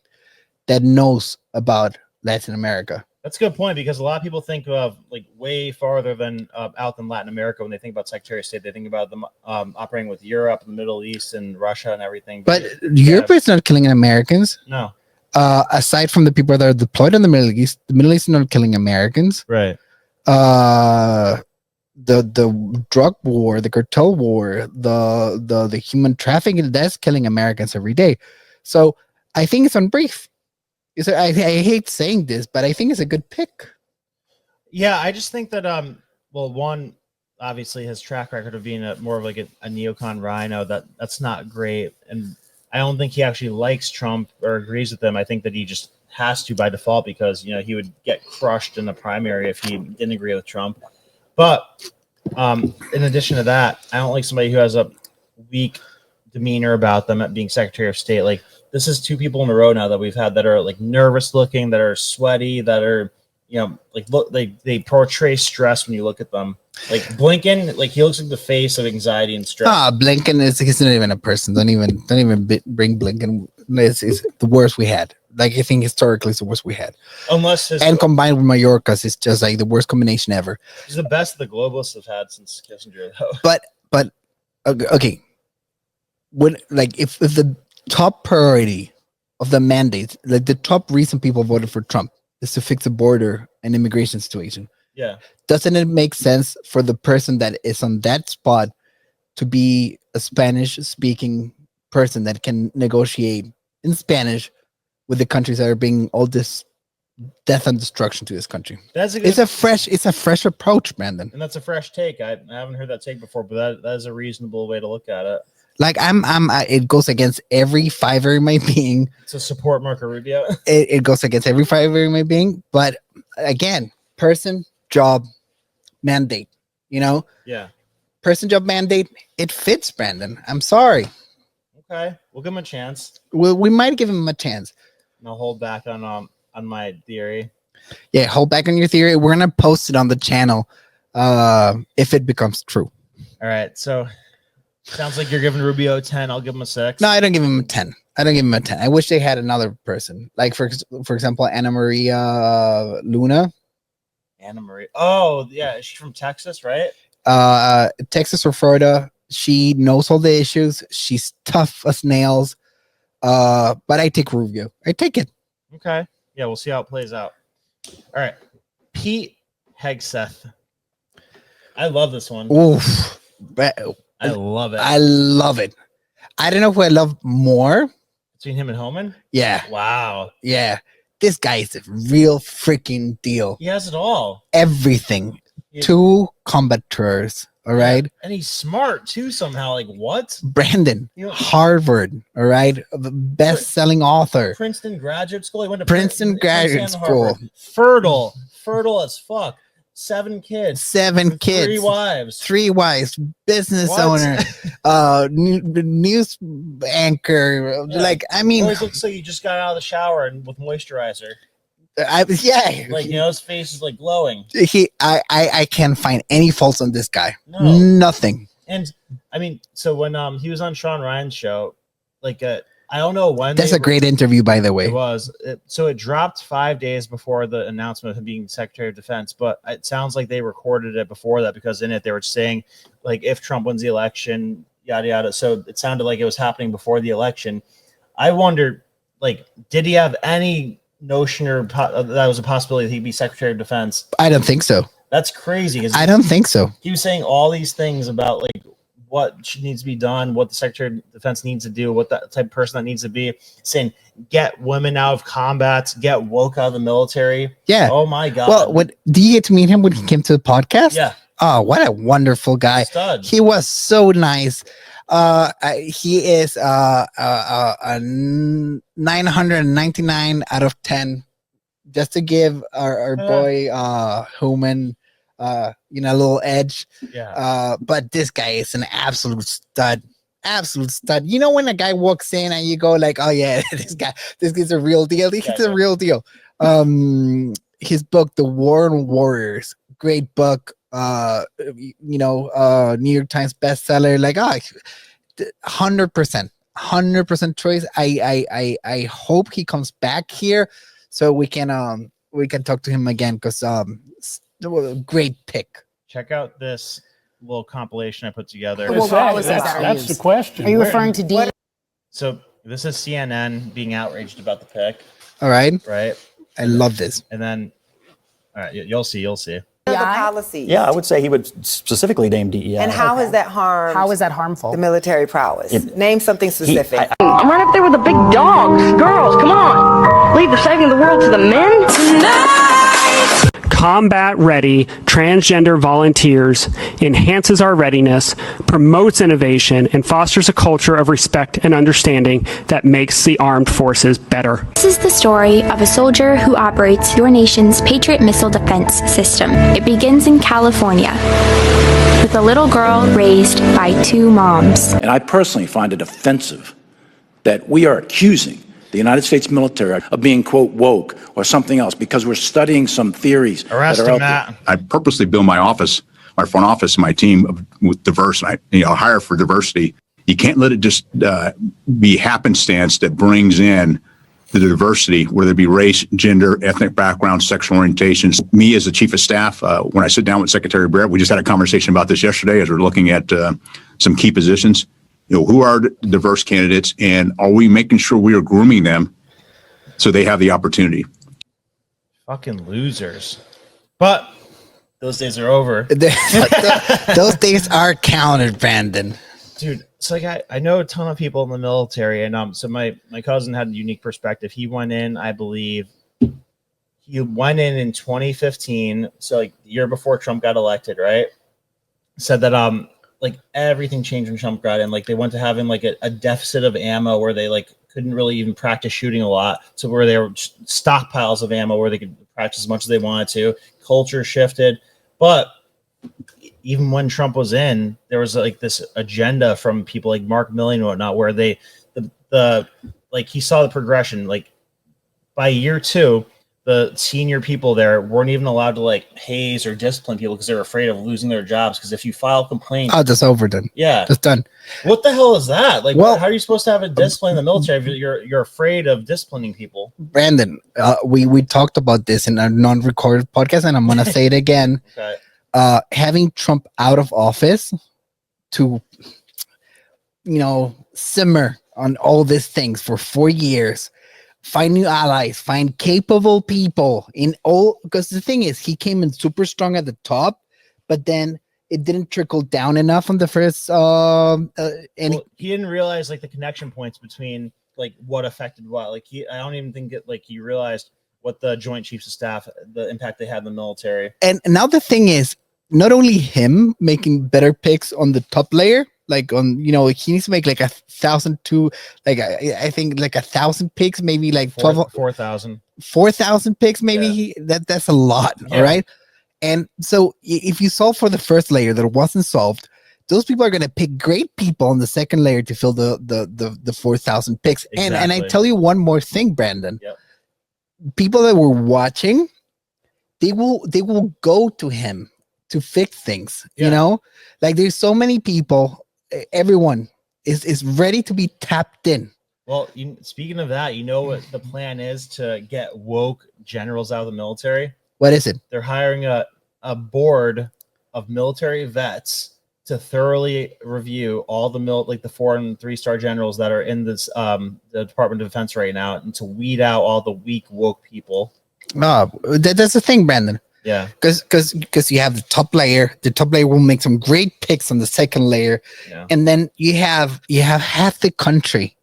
that knows about Latin America. That's a good point, because a lot of people think of like way farther than out than Latin America when they think about Secretary of State. They think about them operating with Europe, the Middle East, and Russia, and everything. But Europe is not killing Americans. No. Aside from the people that are deployed in the Middle East is not killing Americans. Right. The drug war, the cartel war, the human trafficking, that's killing Americans every day. So I think it's on brief. I hate saying this, but I think it's a good pick. Yeah, I just think that one, obviously his track record of being more of like a neocon rhino, that's not great, and I don't think he actually likes Trump or agrees with him. I think that he just has to by default, because he would get crushed in the primary if he didn't agree with Trump. But in addition to that, I don't like somebody who has a weak demeanor about them at being Secretary of State. Like, this is two people in a row now that we've had that are like nervous looking, that are sweaty, that are they portray stress when you look at them. Like Blinken, like he looks like the face of anxiety and stress. Blinken he's not even a person. Don't even bring Blinken. It's the worst we had. Like, I think historically it's the worst we had. And combined with Mayorkas, it's just like the worst combination ever. He's the best the globalists have had since Kissinger, though. But okay, if the top priority of the mandate, like the top reason people voted for Trump, is to fix the border and immigration situation. Yeah. Doesn't it make sense for the person that is on that spot to be a Spanish-speaking person that can negotiate in Spanish with the countries that are bringing all this death and destruction to this country? It's a fresh approach, Brandon. And that's a fresh take. I haven't heard that take before, but that is a reasonable way to look at it. Like it goes against every fiber in my being to support Marco Rubio. It goes against every fiber in my being, but again, person, job, mandate. Yeah. Person, job, mandate. It fits, Brandon. I'm sorry. Okay, we'll give him a chance. We might give him a chance. I'll hold back on my theory. Yeah, hold back on your theory. We're gonna post it on the channel if it becomes true. All right, so sounds like you're giving Rubio a 10. I'll give him a 6. No, I don't give him a 10. I wish they had another person, like for example, Ana Maria Luna. Ana Maria. Oh yeah, she's from Texas, right? Texas or Florida. She knows all the issues. She's tough as nails. But I take Rubio. I take it. Okay. Yeah, we'll see how it plays out. All right. Pete Hegseth. I love this one. Oof. I love it. I love it. I don't know who I love more. Between him and Homan? Yeah. Wow. Yeah. This guy is a real freaking deal. He has it all. Everything. 2 combat tours. All right. And he's smart too somehow. Like what? Brandon, You know, Harvard. All right. Best-selling author. Princeton graduate school. He went to Princeton graduate school. Fertile as fuck. 7 kids. 7 kids. 3 wives. 3 wives. Business What? owner. News anchor. Yeah. Like, I mean, Always looks like he just got out of the shower and with moisturizer. yeah. Like, you know, his face is like glowing. I can't find any faults on this guy. No. Nothing. And I mean, so when he was on Sean Ryan's show, like I don't know when. That's a great interview, by the way. It was. So it dropped 5 days before the announcement of him being Secretary of Defense, but it sounds like they recorded it before that because in it they were saying, like, if Trump wins the election, yada, yada. So it sounded like it was happening before the election. I wonder, like, did he have any notion or that was a possibility that he'd be Secretary of Defense? I don't think so. That's crazy. I don't think so. He was saying all these things about, like, what needs to be done, what the Secretary of Defense needs to do, what that type of person that needs to be, saying get women out of combat, get woke out of the military. Yeah. Oh my God. Well, did you get to meet him when he came to the podcast? Yeah. Oh, what a wonderful guy. Stud. He was so nice. He is a 999 out of 10. Just to give our boy Human a little edge. Yeah. But this guy is an absolute stud. Absolute stud. You know when a guy walks in and you go like, oh yeah, this guy's a real deal. He's a real deal. His book, The War on Warriors, great book. New York Times bestseller. Like, 100% choice. I hope he comes back here so we can talk to him again because great pick. Check out this little compilation I put together. That's the question. Are you referring to D? So this is CNN being outraged about the pick. All right. Right. I love this. And then, all right, you'll see. Policies. Yeah, I would say he would specifically name DEI. And how has that harmed? How is that harmful? The military prowess. Name something specific. I'm right up there with the big dogs. Girls, come on. Leave the saving the world to the men tonight. Combat-ready transgender volunteers enhances our readiness, promotes innovation, and fosters a culture of respect and understanding that makes the armed forces better. This is the story of a soldier who operates your nation's Patriot missile defense system. It begins in California with a little girl raised by 2 moms. And I personally find it offensive that we are accusing the United States military of being, quote, woke or something else because we're studying some theories that are out there. I purposely build my office, my front office, my team with diverse. I hire for diversity. You can't let it just be happenstance that brings in the diversity, whether it be race, gender, ethnic background, sexual orientations. Me as the chief of staff, when I sit down with Secretary Barrett, we just had a conversation about this yesterday as we're looking at some key positions. Who are the diverse candidates, and are we making sure we are grooming them so they have the opportunity? Fucking losers. But those days are over. Those days are counted, Brandon. Dude, it's like I know a ton of people in the military, and so my cousin had a unique perspective. He went in, I believe, in 2015, so like the year before Trump got elected, right? Said that like everything changed when Trump got in. Like they went to having like a deficit of ammo where they like couldn't really even practice shooting a lot. So where they were stockpiles of ammo where they could practice as much as they wanted to. Culture shifted. But even when Trump was in, there was like this agenda from people like Mark Milley and whatnot, where they, the like he saw the progression. Like by year 2, the senior people there weren't even allowed to like haze or discipline people because they were afraid of losing their jobs. Because if you file complaints, that's over then. Yeah, it's done. What the hell is that? Like, how are you supposed to have a discipline in the military if you're afraid of disciplining people? Brandon, we talked about this in a non-recorded podcast, and I'm gonna say it again. Okay. Having Trump out of office to, simmer on all these things for 4 years. Find new allies, find capable people in all, because the thing is, he came in super strong at the top, but then it didn't trickle down enough on the first. He didn't realize like the connection points between like what affected what. Like I don't even think he realized what the Joint Chiefs of Staff, the impact they had in the military. And now the thing is, not only him making better picks on the top layer, like on, he needs to make like 1,000 to like I think like 1,000 picks, maybe like 4,000. 4,000 picks, maybe. That's a lot. All right. And so if you solve for the first layer that wasn't solved, those people are going to pick great people on the second layer to fill the 4,000 picks. And I tell you one more thing, Brandon. Yep. People that were watching, they will go to him to fix things. Like there's so many people, everyone is ready to be tapped in. Well, speaking of that, what the plan is to get woke generals out of the military? What is it? They're hiring a board of military vets to thoroughly review all the the 4- and 3-star generals that are in this the Department of Defense right now, and to weed out all the weak woke people. That's the thing, Brandon. Yeah, because you have the top layer. The top layer will make some great picks on the second layer, and then you have half the country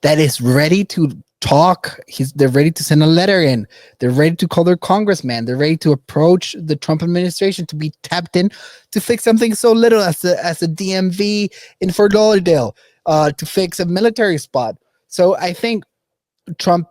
that is ready to talk. They're ready to send a letter in. They're ready to call their congressman. They're ready to approach the Trump administration to be tapped in to fix something so little as a DMV in Fort Lauderdale, to fix a military spot. So I think Trump,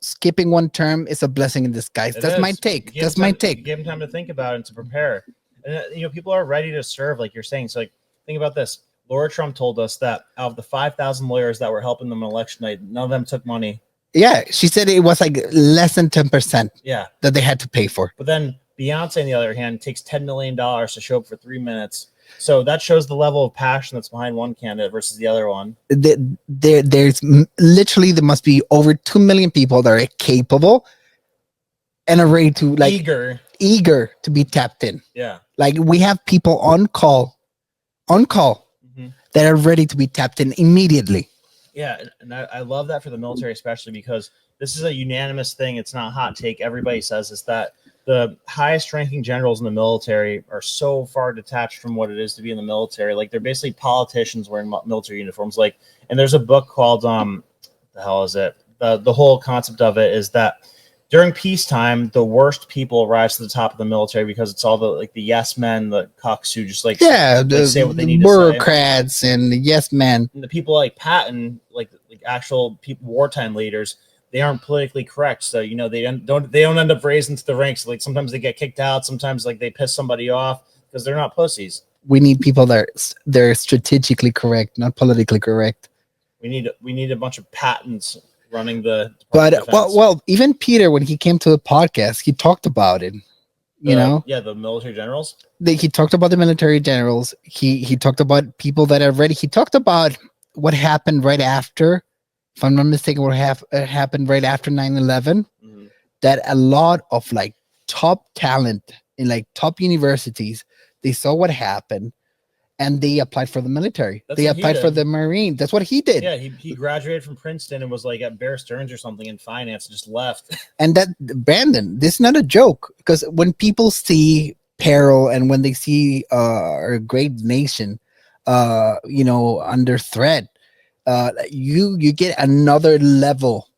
skipping one term is a blessing in disguise. That's my take. That's my take. Give him time to think about it and to prepare. And people are ready to serve, like you're saying. So, like, think about this. Laura Trump told us that out of the 5,000 lawyers that were helping them on election night, none of them took money. Yeah, she said it was like less than 10%. Yeah, that they had to pay for. But then Beyonce, on the other hand, takes $10 million to show up for 3 minutes. So that shows the level of passion that's behind one candidate versus the other one. There's literally, there must be over 2 million people that are capable and are ready to, like, eager to be tapped in. Yeah, like we have people on call. That are ready to be tapped in immediately. Yeah, and I love that for the military, especially because this is a unanimous thing. It's not a hot take. Everybody says is that the highest ranking generals in the military are so far detached from what it is to be in the military. Like, they're basically politicians wearing military uniforms. Like, and there's a book called the hell is it? The whole concept of it is that during peacetime, the worst people rise to the top of the military because it's all the yes men, the cucks who just say what they need to say. Bureaucrats and the yes men. And the people like Patton, like actual people, wartime leaders, they aren't politically correct. So they don't end up raising to the ranks. Like, sometimes they get kicked out. Sometimes like they piss somebody off because they're not pussies. We need people they're strategically correct, not politically correct. We need a bunch of Pattons running the But well, even Peter, when he came to the podcast, he talked about it. The military generals. He talked about the military generals. He talked about people that are ready. He talked about what happened right after, if I'm not mistaken, what happened right after 9/11. That a lot of like top talent in like top universities, they saw what happened. And they applied for the military. They applied for the Marine. That's what he did. Yeah, he graduated from Princeton and was like at Bear Stearns or something in finance, and just left. And that, Brandon, this is not a joke, because when people see peril and when they see our great nation, under threat, you get another level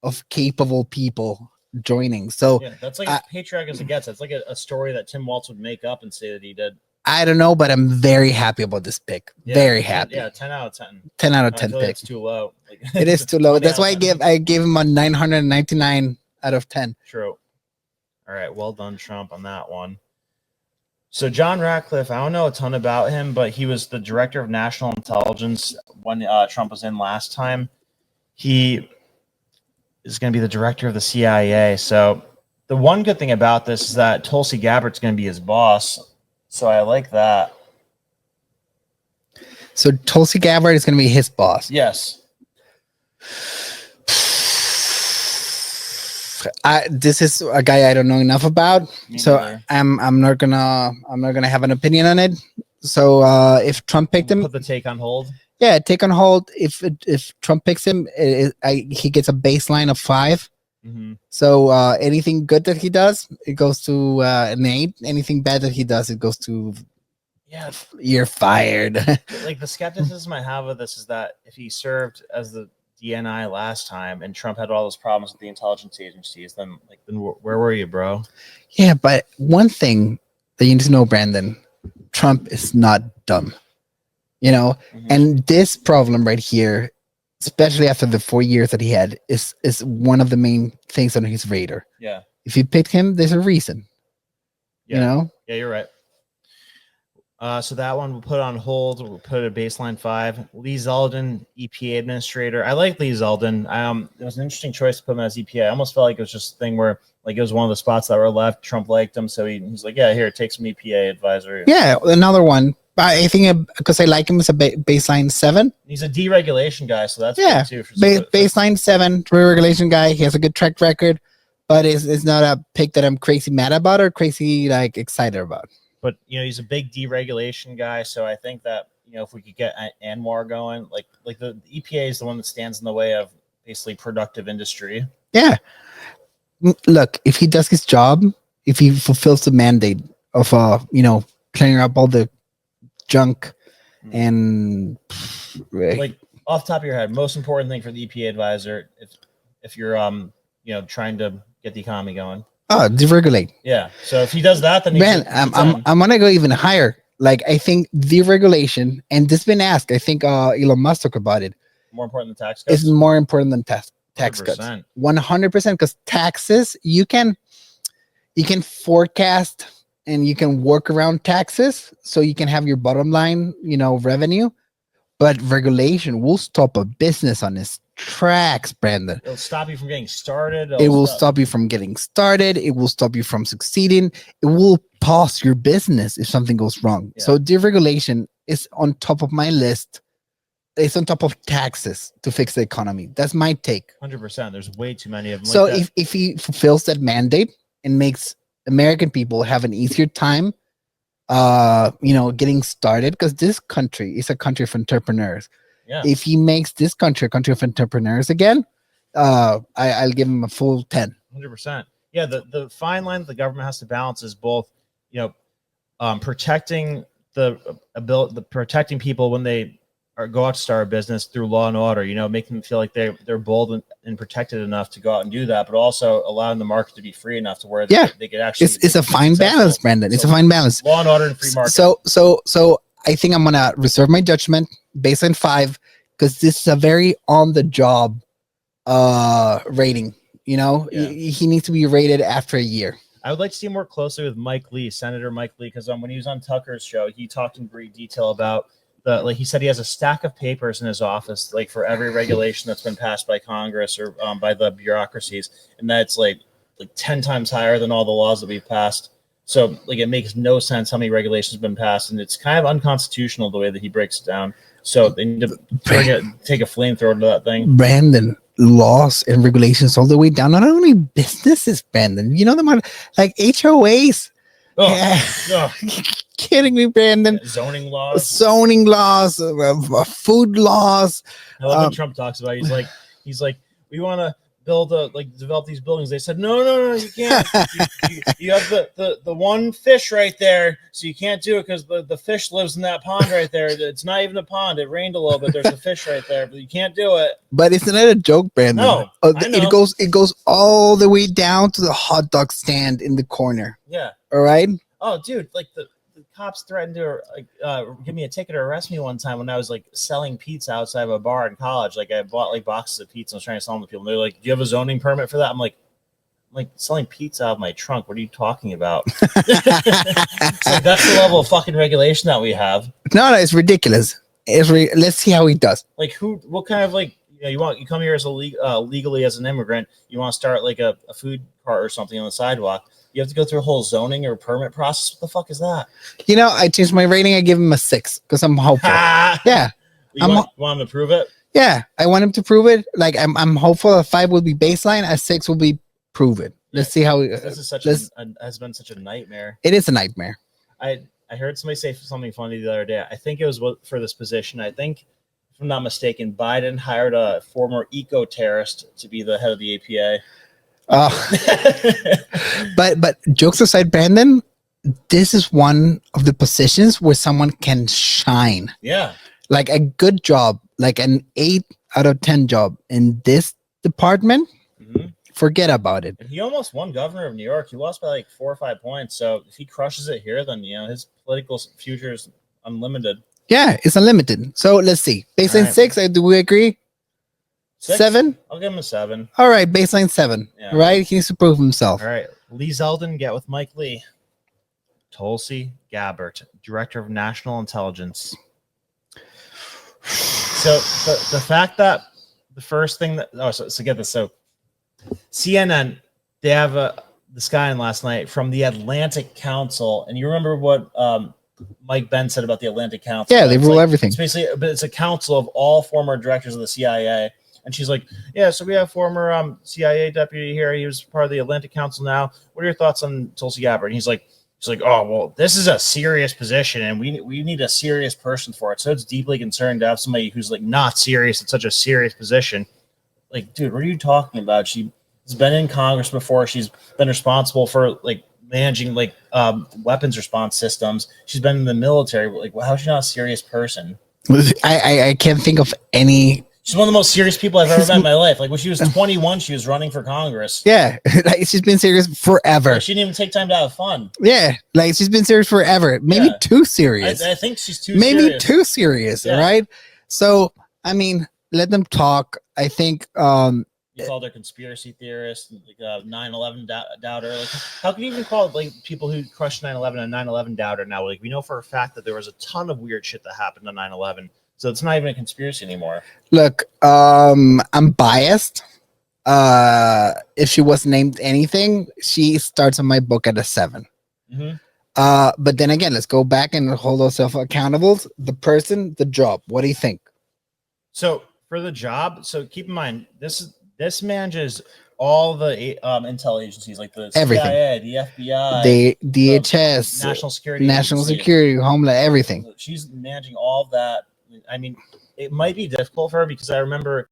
of capable people joining. So yeah, that's like as patriotic as it gets. That's like a story that Tim Walz would make up and say that he did. I don't know, but I'm very happy about this pick. Yeah, very happy. Yeah, 10 out of 10. 10 out of 10 pick. It's too low. It is too low. That's why I gave him a 999 out of 10. True. All right, well done, Trump, on that one. So John Ratcliffe, I don't know a ton about him, but he was the director of national intelligence when Trump was in last time. He is going to be the director of the CIA. So the one good thing about this is that Tulsi Gabbard's going to be his boss. So I like that. So Tulsi Gabbard is going to be his boss. Yes. This is a guy I don't know enough about, so I'm not gonna have an opinion on it. So if Trump picked him, put the take on hold. Yeah, take on hold. If Trump picks him, he gets a baseline of 5. Mm-hmm. So anything good that he does, it goes to an 8. Anything bad that he does, it goes to you're fired. Like, the skepticism I have of this is that if he served as the DNI last time and Trump had all those problems with the intelligence agencies, then where were you, bro? Yeah, but one thing that you need to know, Brandon, Trump is not dumb. You know, and this problem right here, especially after the 4 years that he had, is one of the main things on his radar. Yeah. If you picked him, there's a reason. Yeah. You know? Yeah, you're right. So that one we'll put on hold. We'll put it at baseline 5. Lee Zeldin, EPA administrator. I like Lee Zeldin. It was an interesting choice to put him as EPA. I almost felt like it was just a thing where like it was one of the spots that were left. Trump liked him, so he's like, yeah, here, take some EPA advisory. Yeah, another one. I think because I like him as a baseline 7. He's a deregulation guy, so that's yeah. good too. Baseline 7, deregulation guy. He has a good track record, but it's not a pick that I'm crazy mad about or crazy like excited about. But he's a big deregulation guy, so I think that if we could get Anwar going, like the EPA is the one that stands in the way of basically productive industry. Yeah. Look, if he does his job, if he fulfills the mandate of clearing up all the junk and like off the top of your head, most important thing for the EPA advisor if you're trying to get the economy going. Oh, deregulate. Yeah. So if he does that, then I'm gonna go even higher. Like I think deregulation, and this has been asked. I think Elon Musk talked about it. More important than tax cuts. Is more important than tax 100%. cuts. 100%. Because taxes, you can forecast and you can work around taxes, so you can have your bottom line, revenue. But regulation will stop a business on its tracks, Brandon. It'll stop you from getting started. It will stop you from getting started. It will stop you from succeeding. It will pause your business if something goes wrong. Yeah. So deregulation is on top of my list. It's on top of taxes to fix the economy. That's my take. 100%. There's way too many of them. So if he fulfills that mandate and makes American people have an easier time getting started, because this country is a country of entrepreneurs. Yeah. If he makes this country a country of entrepreneurs again, I'll give him a full 10. 100%. Yeah, the fine line that the government has to balance is both, protecting protecting people when they go out to start a business through law and order, making them feel like they're bold and protected enough to go out and do that, but also allowing the market to be free enough to where they could actually. It's a fine balance, Brandon. It's a fine balance. Law and order and free market. So I think I'm gonna reserve my judgment based on 5, because this is a very on the job rating. He needs to be rated after a year. I would like to see him work closely with Mike Lee, Senator Mike Lee, because when he was on Tucker's show, he talked in great detail about he said he has a stack of papers in his office, like for every regulation that's been passed by Congress or by the bureaucracies, and that's like 10 times higher than all the laws that we've passed. So it makes no sense how many regulations have been passed, and it's kind of unconstitutional the way that he breaks it down. So they need to take a flamethrower to that thing. Brandon, laws and regulations all the way down. Not only businesses, Brandon. The like HOAs. Kidding me, Brandon? Zoning laws, food laws. I love when Trump talks about it. He's like, we want to build develop these buildings. They said, no, you can't. you have the one fish right there, so you can't do it because the fish lives in that pond right there. It's not even a pond. It rained a little bit. There's a fish right there, but you can't do it. But isn't that a joke, Brandon? No, I know. It goes all the way down to the hot dog stand in the corner. Yeah. All right. Oh, dude, the cops threatened to give me a ticket or arrest me one time when I was selling pizza outside of a bar in college. I bought boxes of pizza and was trying to sell them to people. And they're like, "Do you have a zoning permit for that?" I'm like selling pizza out of my trunk. What are you talking about? That's the level of fucking regulation that we have. No, it's ridiculous. Let's see how he does. What kind of you come here as legally as an immigrant, you want to start a food cart or something on the sidewalk. You have to go through a whole zoning or permit process. What the fuck is that? I changed my rating. I give him a 6 because I'm hopeful. Yeah. You want him to prove it? Yeah. I want him to prove it. I'm hopeful a 5 will be baseline. A 6 will be prove it. Let's see how this is has been such a nightmare. It is a nightmare. I heard somebody say something funny the other day. I think it was for this position. I think, if I'm not mistaken, Biden hired a former eco-terrorist to be the head of the APA. But jokes aside, Brandon, this is one of the positions where someone can shine. Yeah. A good job, an 8 out of 10 job in this department Forget about it. He almost won governor of New York. He lost by like 4 or 5 points. So if he crushes it here, then his political future is unlimited. Yeah, it's unlimited. So let's see. Baseline 6, do we agree? 6? 7? I'll give him a 7. All right, baseline 7. Yeah. Right? He needs to prove himself. All right. Lee Zeldin, get with Mike Lee. Tulsi Gabbard, Director of National Intelligence. So the fact that the first thing that so get this. So CNN, they have this guy in last night from the Atlantic Council, and you remember what Mike Benn said about the Atlantic Council? Yeah, they rule everything. It's basically, but it's a council of all former directors of the CIA. And she's like, yeah, so we have former CIA deputy here. He was part of the Atlantic Council now. What are your thoughts on Tulsi Gabbard? And he's like, oh, well, this is a serious position, and we need a serious person for it. So it's deeply concerned to have somebody who's like not serious at such a serious position. Like, dude, what are you talking about? She's been in Congress before. She's been responsible for like managing like weapons response systems. She's been in the military. Like, well, how's she not a serious person? I can't think of any. She's one of the most serious people I've ever met in my life. Like when she was 21, she was running for Congress. Yeah, like she's been serious forever. Like, she didn't even take time to have fun. Yeah, like she's been serious forever. Maybe too serious. I think she's maybe too serious. Yeah. Right. So I mean, let them talk. I think. You called her conspiracy theorist, like 9/11 doubter. Like, how can you even call like people who crushed 9/11 a 9/11 doubter now? Like we know for a fact that there was a ton of weird shit that happened on 9/11. So it's not even a conspiracy anymore. Look, I'm biased. If she was named anything, she starts on my book at a 7. Mm-hmm. But then again, let's go back and hold ourselves accountable. The person, the job. What do you think? So for the job, so keep in mind this manages all the intel agencies like the Everything. CIA, the FBI, the DHS, National Security, Homeland, everything. She's managing all of that. I mean, it might be difficult for her because I remember,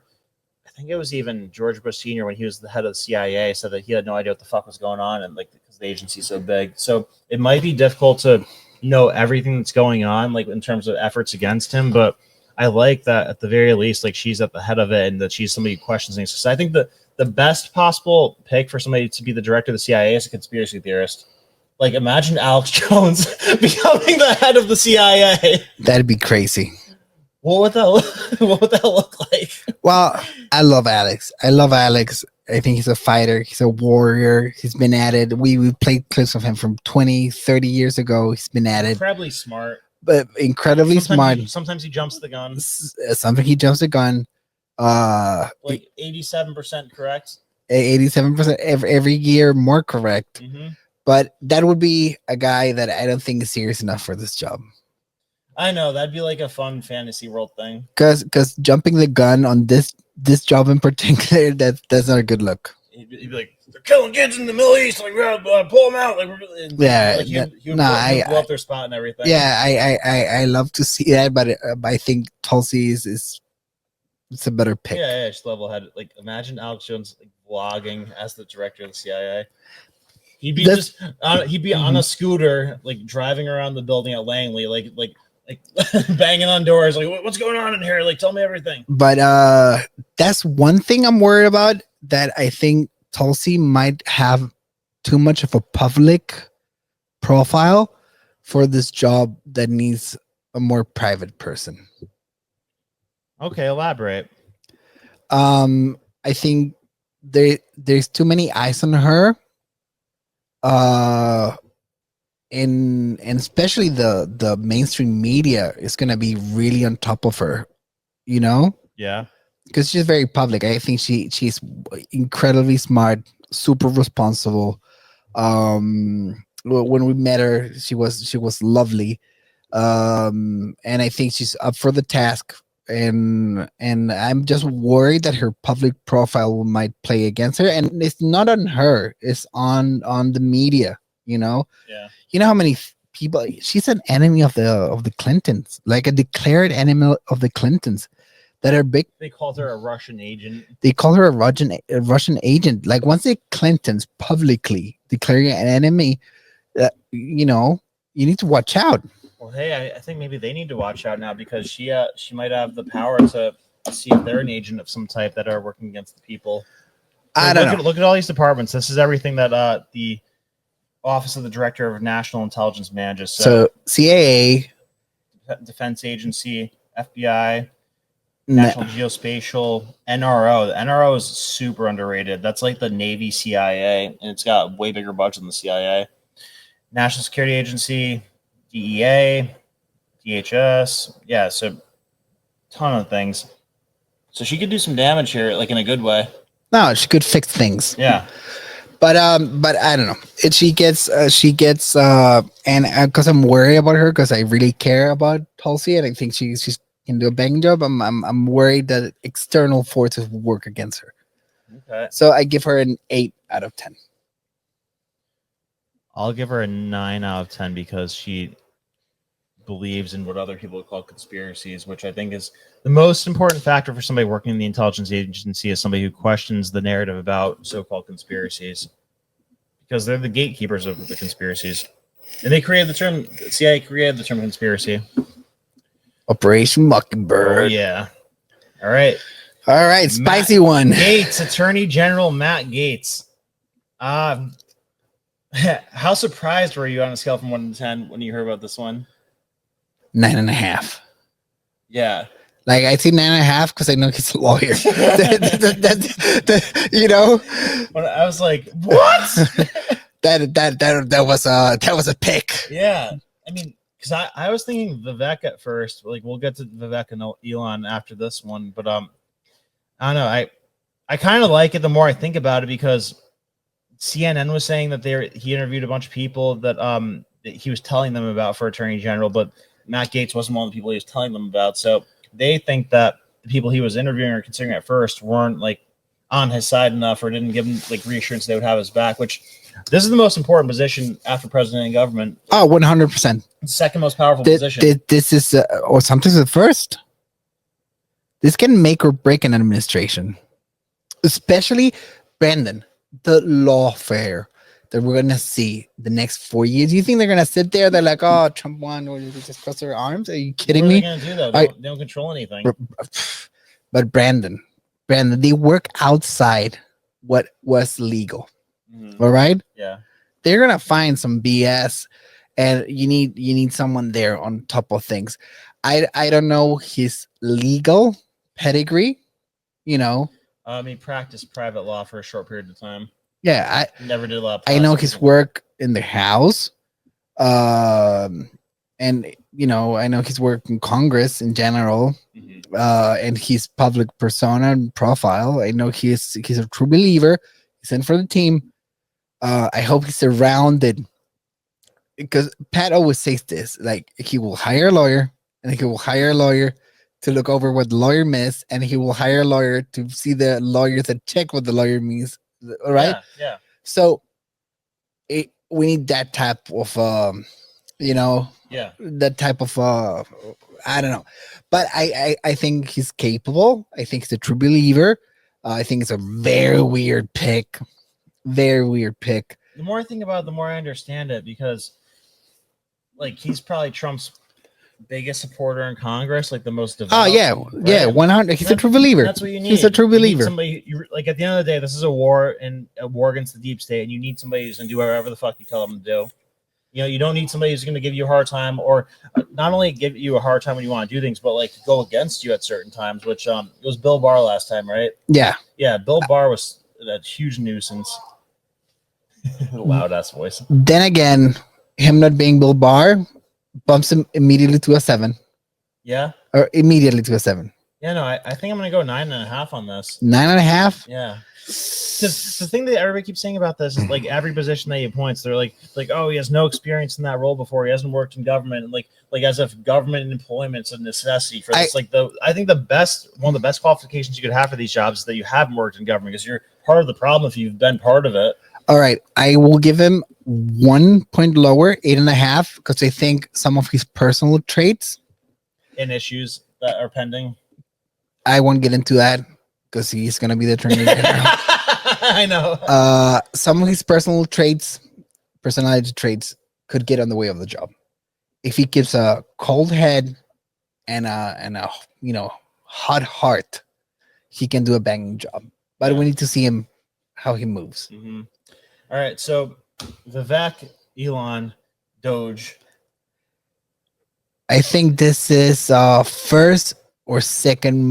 I think it was even George Bush Sr. when he was the head of the CIA said that he had no idea what the fuck was going on, and like because the agency's so big, so it might be difficult to know everything that's going on, like in terms of efforts against him. But I like that at the very least, like she's at the head of it, and that she's somebody who questions things. So I think the best possible pick for somebody to be the director of the CIA is a conspiracy theorist. Like imagine Alex Jones becoming the head of the CIA. That'd be crazy. What would that look like? Well, I love Alex. I think he's a fighter. He's a warrior. He's been at it. We played clips of him from 20, 30 years ago. He's been at it. Incredibly smart. But incredibly smart. Sometimes he jumps the gun. Sometimes he jumps the gun. Like 87% correct. 87% every year more correct. Mm-hmm. But that would be a guy that I don't think is serious enough for this job. I know that'd be like a fun fantasy world thing. Because jumping the gun on this job in particular, that's not a good look. He'd be like, they're killing kids in the Middle East. Like, pull them out. Like, yeah, like he would blow up their spot and everything. Yeah, I love to see that, but I think Tulsi is it's a better pick. Yeah, just level headed. Like, imagine Alex Jones like vlogging as the director of the CIA. He'd be on a scooter, like driving around the building at Langley, like banging on doors, like what's going on in here? Like tell me everything. But that's one thing I'm worried about, that I think Tulsi might have too much of a public profile for this job that needs a more private person. Okay, elaborate. I think there's too many eyes on her. And especially the mainstream media is gonna be really on top of her, you know? Yeah. Because she's very public. I think she's incredibly smart, super responsible. When we met her, she was lovely. And I think she's up for the task. And I'm just worried that her public profile might play against her. And it's not on her, it's on the media, you know? Yeah. You know how many people, she's an enemy of the Clintons, like a declared enemy of the Clintons that are big. They called her a Russian agent. They call her a Russian agent. Like once the Clintons publicly declaring an enemy, you know, you need to watch out. Well, hey, I think maybe they need to watch out now because she might have the power to see if they're an agent of some type that are working against the people. I don't know. Look at all these departments. This is everything that the Office of the Director of National Intelligence manages. So CIA, Defense Agency, FBI, National Geospatial, NRO. The NRO is super underrated. That's like the Navy CIA, and it's got way bigger budget than the CIA. National Security Agency, DEA, DHS. Yeah, so ton of things. So she could do some damage here, like in a good way. No, she could fix things. Yeah. But I don't know. She gets and because I'm worried about her because I really care about Tulsi and I think she's can do a bang job. I'm worried that external forces will work against her. Okay. So I give her an 8 out of 10. I'll give her a 9 out of 10 because she believes in what other people call conspiracies, which I think is the most important factor for somebody working in the intelligence agency is somebody who questions the narrative about so-called conspiracies, because they're the gatekeepers of the conspiracies, and they created the term. The CIA created the term conspiracy. Operation Mockingbird. Oh yeah. All right, spicy one. Gates, Attorney General Matt Gates. How surprised were you on a scale from 1 to 10 when you heard about this one? 9.5. Yeah. Like I see 9.5 because I know he's a lawyer. You know, when I was like, "What?" that was a pick. Yeah, I mean, because I was thinking Vivek at first. Like, we'll get to Vivek and Elon after this one, but I don't know. I kind of like it the more I think about it because CNN was saying that he interviewed a bunch of people that that he was telling them about for Attorney General, but Matt Gaetz wasn't one of the people he was telling them about. So they think that the people he was interviewing or considering at first weren't like on his side enough or didn't give him like reassurance they would have his back, which this is the most important position after president and government. Oh, 100%. Second most powerful position. This is, or something's the first. This can make or break an administration, especially Brandon, the lawfare that we're going to see the next 4 years. You think they're going to sit there? They're like, oh, Trump won, or they just cross their arms? Are you kidding me? What are they going to do, though? They don't control anything. But Brandon, they work outside what was legal. Mm-hmm. All right? Yeah. They're going to find some BS, and you need someone there on top of things. I don't know his legal pedigree, you know. He practiced private law for a short period of time. Yeah, I never did a lot. I know his work in the House, and you know, I know his work in Congress in general, and his public persona and profile. I know he's a true believer. He's in for the team. I hope he's surrounded, because Pat always says this: like he will hire a lawyer, and he will hire a lawyer to look over what the lawyer missed, and he will hire a lawyer to see the lawyer that check what the lawyer means. All right. Yeah. So we need that type of you know, that type of I don't know, but I think he's capable. I think he's a true believer. I think it's a very weird pick. The more I think about it, the more I understand it, because like he's probably Trump's biggest supporter in Congress, like the most devout. Oh yeah, right? Yeah, 100. He's a true believer. That's what you need. He's a true believer. Somebody, like at the end of the day, this is a war against the deep state, and you need somebody who's gonna do whatever the fuck you tell them to do. You know, you don't need somebody who's gonna give you a hard time, or not only give you a hard time when you want to do things, but like go against you at certain times. Which it was Bill Barr last time, right? Yeah. Bill Barr was a huge nuisance. Loud ass voice. Then again, him not being Bill Barr bumps him immediately to a 7. Yeah. Or immediately to a 7. Yeah, no, I think I'm gonna go 9.5 on this. 9.5? Yeah. Because the thing that everybody keeps saying about this is like every position that he appoints, they're like, oh, he has no experience in that role before. He hasn't worked in government, and like as if government employment's a necessity for this. I think one of the best qualifications you could have for these jobs is that you haven't worked in government, because you're part of the problem if you've been part of it. All right, I will give him 1 point lower, 8.5, because I think some of his personal traits and issues that are pending. I won't get into that because he's gonna be the attorney general. I know. Some of his personality traits could get on the way of the job. If he keeps a cold head and a hot heart, he can do a banging job. But we need to see him how he moves. Mm-hmm. All right, so Vivek, Elon, Doge. I think this is first or second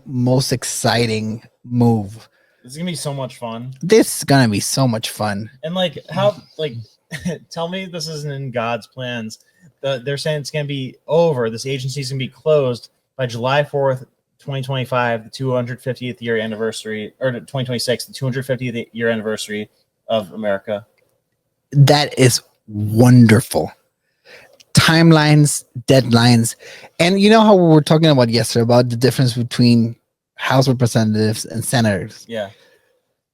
most exciting move. This is gonna be so much fun. This is gonna be so much fun. And like, how, like, tell me this isn't in God's plans. They're saying it's gonna be over. This agency's gonna be closed by July 4th, 2025, the 250th year anniversary, or 2026, the 250th year anniversary of America. That is wonderful. Timelines, deadlines, and you know how we were talking about yesterday about the difference between House representatives and senators. Yeah.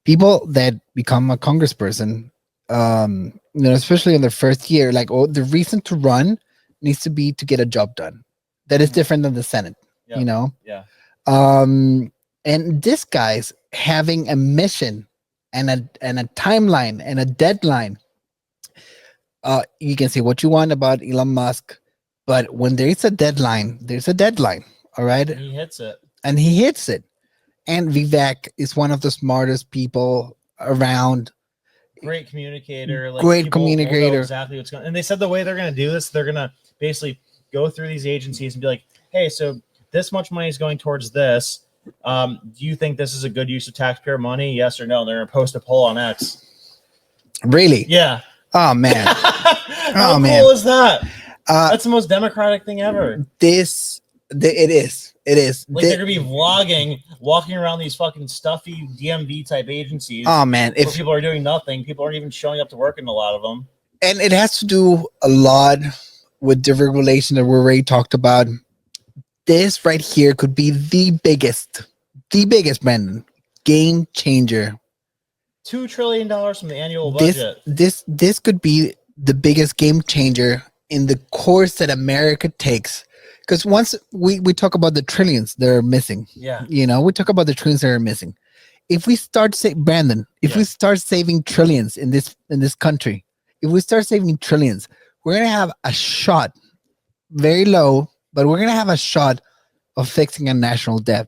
People that become a congressperson, especially in their first year, like, the reason to run needs to be to get a job done. That is different than the Senate, Yeah. And this guy's having a mission and a timeline and a deadline. You can say what you want about Elon Musk, but when there's a deadline, there's a deadline. All right. He hits it. And he hits it. And Vivek is one of the smartest people around. Great communicator. Like, Great people will know communicator. exactly what's going on. And they said the way they're going to do this, they're going to basically go through these agencies and be like, hey, so this much money is going towards this. Do you think this is a good use of taxpayer money? Yes or no? They're going to post a poll on X. Really? Yeah. Oh, man. How man. cool is that? That's the most democratic thing ever. It is. Like, they're gonna be vlogging, walking around these fucking stuffy DMV type agencies. Oh, man. Where people are doing nothing. People aren't even showing up to work in a lot of them. And it has to do a lot with the regulation that we already talked about. This right here could be the biggest, Brandon, game changer. $2 trillion from the annual budget. This could be the biggest game changer in the course that America takes. Because once we talk about the trillions that are missing, we talk about the trillions that are missing. If we start we start saving trillions in this country, if we start saving trillions, we're gonna have a shot, very low, but we're gonna have a shot of fixing a national debt.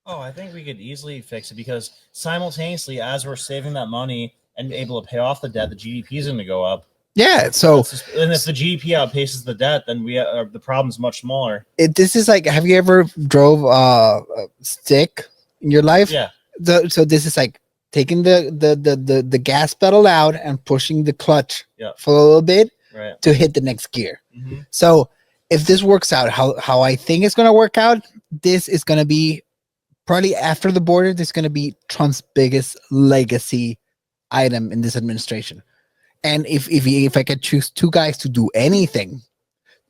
Oh, I think we could easily fix it, because simultaneously, as we're saving that money and able to pay off the debt, the GDP is going to go up. Yeah. So, and if the GDP outpaces the debt, then the problem's much smaller. This is like, have you ever drove a stick in your life? Yeah. So this is like taking the gas pedal out and pushing the clutch for a little bit to hit the next gear. Mm-hmm. So if this works out how I think it's going to work out, this is going to be probably after the border. This is going to be Trump's biggest legacy item in this administration. And if I could choose two guys to do anything,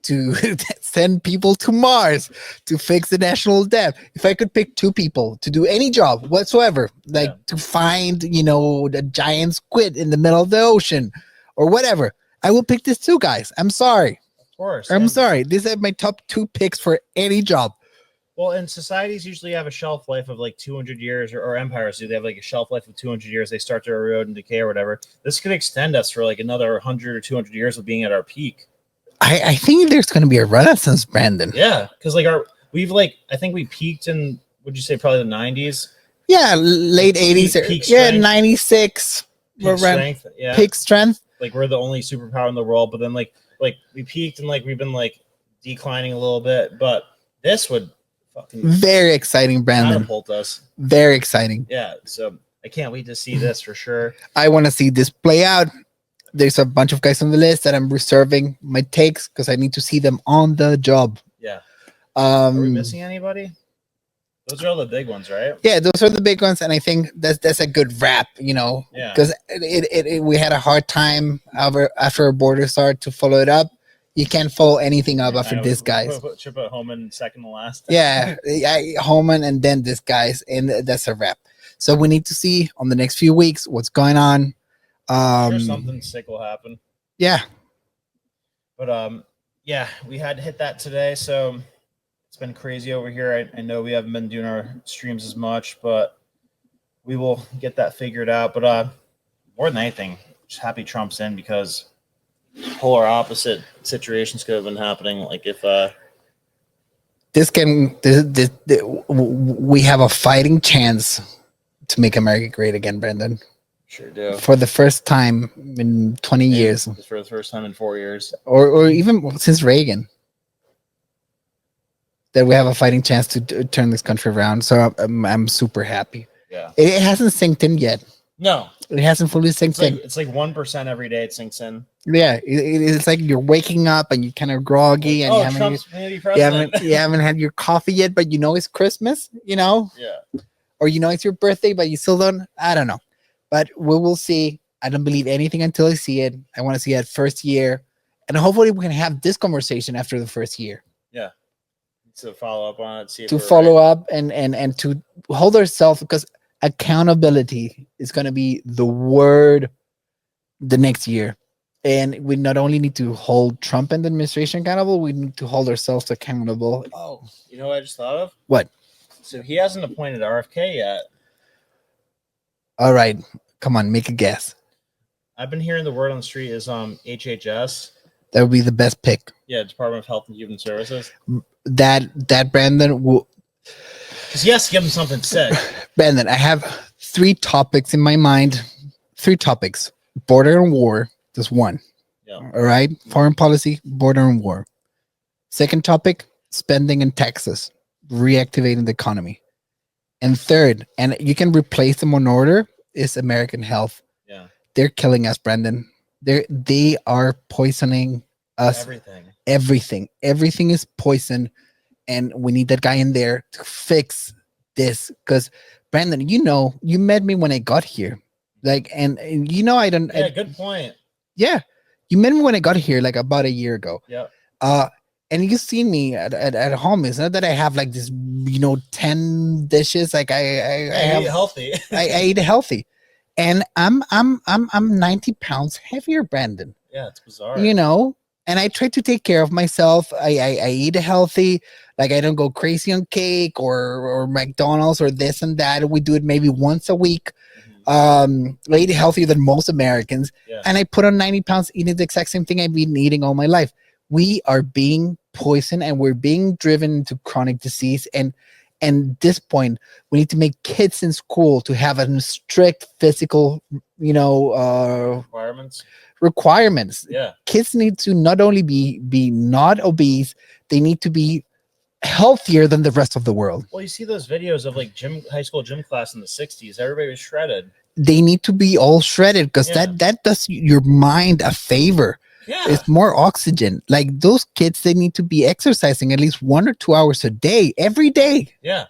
to send people to Mars, to fix the national debt, if I could pick two people to do any job whatsoever, like to find, the giant squid in the middle of the ocean or whatever, I will pick these two guys. I'm sorry. Of course. I'm sorry. These are my top two picks for any job. Well, and societies usually have a shelf life of like 200 years, or empires do. They have like a shelf life of 200 years. They start to erode and decay or whatever. This could extend us for like another 100 or 200 years of being at our peak. I think there's going to be a renaissance, Brandon. Yeah, because like I think we peaked in, would you say probably the 90s? Yeah, late 80s. Peak 96. Peak strength. Yeah. Peak strength. Like, we're the only superpower in the world, but then like we peaked and like we've been like declining a little bit, but this would very exciting, Brandon. Catapult us. Very exciting. Yeah, so I can't wait to see this for sure. I want to see this play out. There's a bunch of guys on the list that I'm reserving my takes because I need to see them on the job. Yeah. Are we missing anybody? Those are all the big ones, right? Yeah, those are the big ones, and I think that's a good wrap, Yeah. Because we had a hard time after our border started to follow it up. You can't follow anything up after this guys. Should put Homan second to last. Yeah, Homan and then this guys, and that's a wrap. So we need to see on the next few weeks what's going on. Sure, something sick will happen. Yeah. But yeah, we had to hit that today, so it's been crazy over here. I know we haven't been doing our streams as much, but we will get that figured out. But more than anything, just happy Trump's in, because polar opposite situations could have been happening. Like if we have a fighting chance to make America great again, Brandon. Sure do. For the first time in 20 years. For the first time in 4 years. Or even since Reagan. That we have a fighting chance to turn this country around. So I'm super happy. Yeah. It hasn't synced in yet. No. It hasn't fully synced in. It's like 1% every day it sinks in. Yeah. It's like you're waking up and you're kind of groggy. And Trump's maybe president. you haven't had your coffee yet, but you know it's Christmas, you know? Yeah. Or you know it's your birthday, but you still don't. I don't know. But we will see. I don't believe anything until I see it. I want to see that first year. And hopefully we can have this conversation after the first year. Yeah. To follow up on it. See if to follow up and to hold ourselves, because accountability is going to be the word the next year. And we not only need to hold Trump and the administration accountable, we need to hold ourselves accountable. Oh, you know what I just thought of? What? So he hasn't appointed RFK yet. All right. Come on, make a guess. I've been hearing the word on the street is HHS. That would be the best pick. Yeah, Department of Health and Human Services. That Brandon will. Because he has to give him something sick. Brandon, I have 3 topics in my mind. 3 topics: border and war. Just one. Yeah. All right. Foreign policy, border and war. Second topic: spending and taxes, reactivating the economy. And third, and you can replace them on order, is American health. Yeah. They're killing us, Brandon. They are poisoning us. Everything is poison, and we need that guy in there to fix this. Because Brandon, you met me when I got here, like, and I don't. Yeah, good point. Yeah, you met me when I got here, like about a year ago. Yeah. And you see me at home. It's not that I have like this, 10 dishes. Like I eat healthy. I eat healthy, and I'm 90 pounds heavier, Brandon. Yeah, it's bizarre. And I try to take care of myself. I eat healthy. Like I don't go crazy on cake or McDonald's or this and that. We do it maybe once a week. I eat healthier than most Americans. Yeah. And I put on 90 pounds eating the exact same thing I've been eating all my life. We are being poisoned and we're being driven into chronic disease. And at this point, we need to make kids in school to have a strict physical, requirements. Yeah. Kids need to not only be not obese, they need to be healthier than the rest of the world. Well, you see those videos of like high school gym class in the 60s. Everybody was shredded. They need to be all shredded because that does your mind a favor. Yeah. It's more oxygen. Like those kids, they need to be exercising at least 1 or 2 hours a day, every day. Yeah.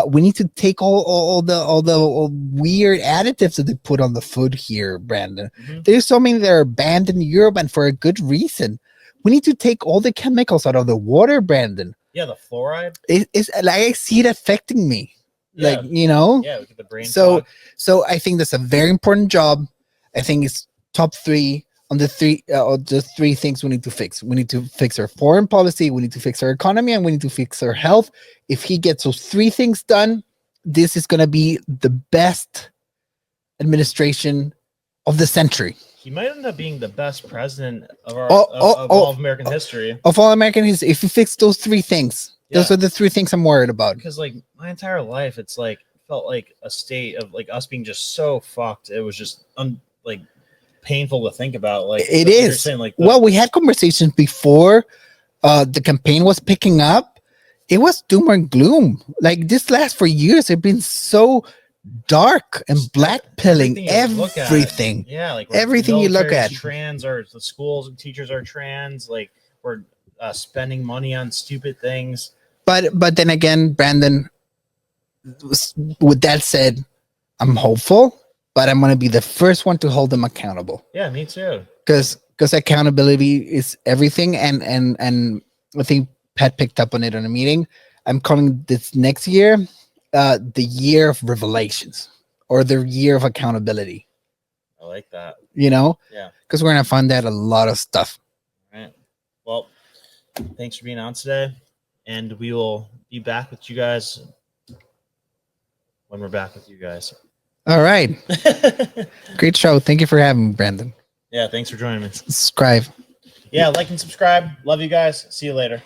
We need to take all the weird additives that they put on the food here, Brandon. Mm-hmm. There's so many that are banned in Europe, and for a good reason. We need to take all the chemicals out of the water, Brandon. Yeah, the fluoride. It's like I see it affecting me. Yeah. Like, Yeah, we get the brain fog. So I think that's a very important job. I think it's top 3 on the 3 things we need to fix. We need to fix our foreign policy, we need to fix our economy, and we need to fix our health. If he gets those 3 things done, this is going to be the best administration of the century. He might end up being the best president of all of American history. Of all American history, if you fix those 3 things, those are the 3 things I'm worried about. Because like my entire life, it's like felt like a state of like us being just so fucked. It was just like painful to think about. Like it is. Saying, like, well, we had conversations before the campaign was picking up. It was doom and gloom. Like this last for years, it's been so dark and black pilling everything. Yeah, like everything you look at. Trans, or the schools and teachers are trans. Like we're spending money on stupid things. But then again, Brandon, with that said, I'm hopeful, but I'm going to be the first one to hold them accountable. Yeah, me too. Because accountability is everything. And I think Pat picked up on it in a meeting. I'm calling this next year the year of revelations, or the year of accountability. I like that. Yeah. Because we're going to find out a lot of stuff. All right. Well, thanks for being on today. And we will be back with you guys when we're back with you guys. All right. Great show. Thank you for having me, Brandon. Yeah, thanks for joining me. Subscribe. Yeah, like and subscribe. Love you guys. See you later.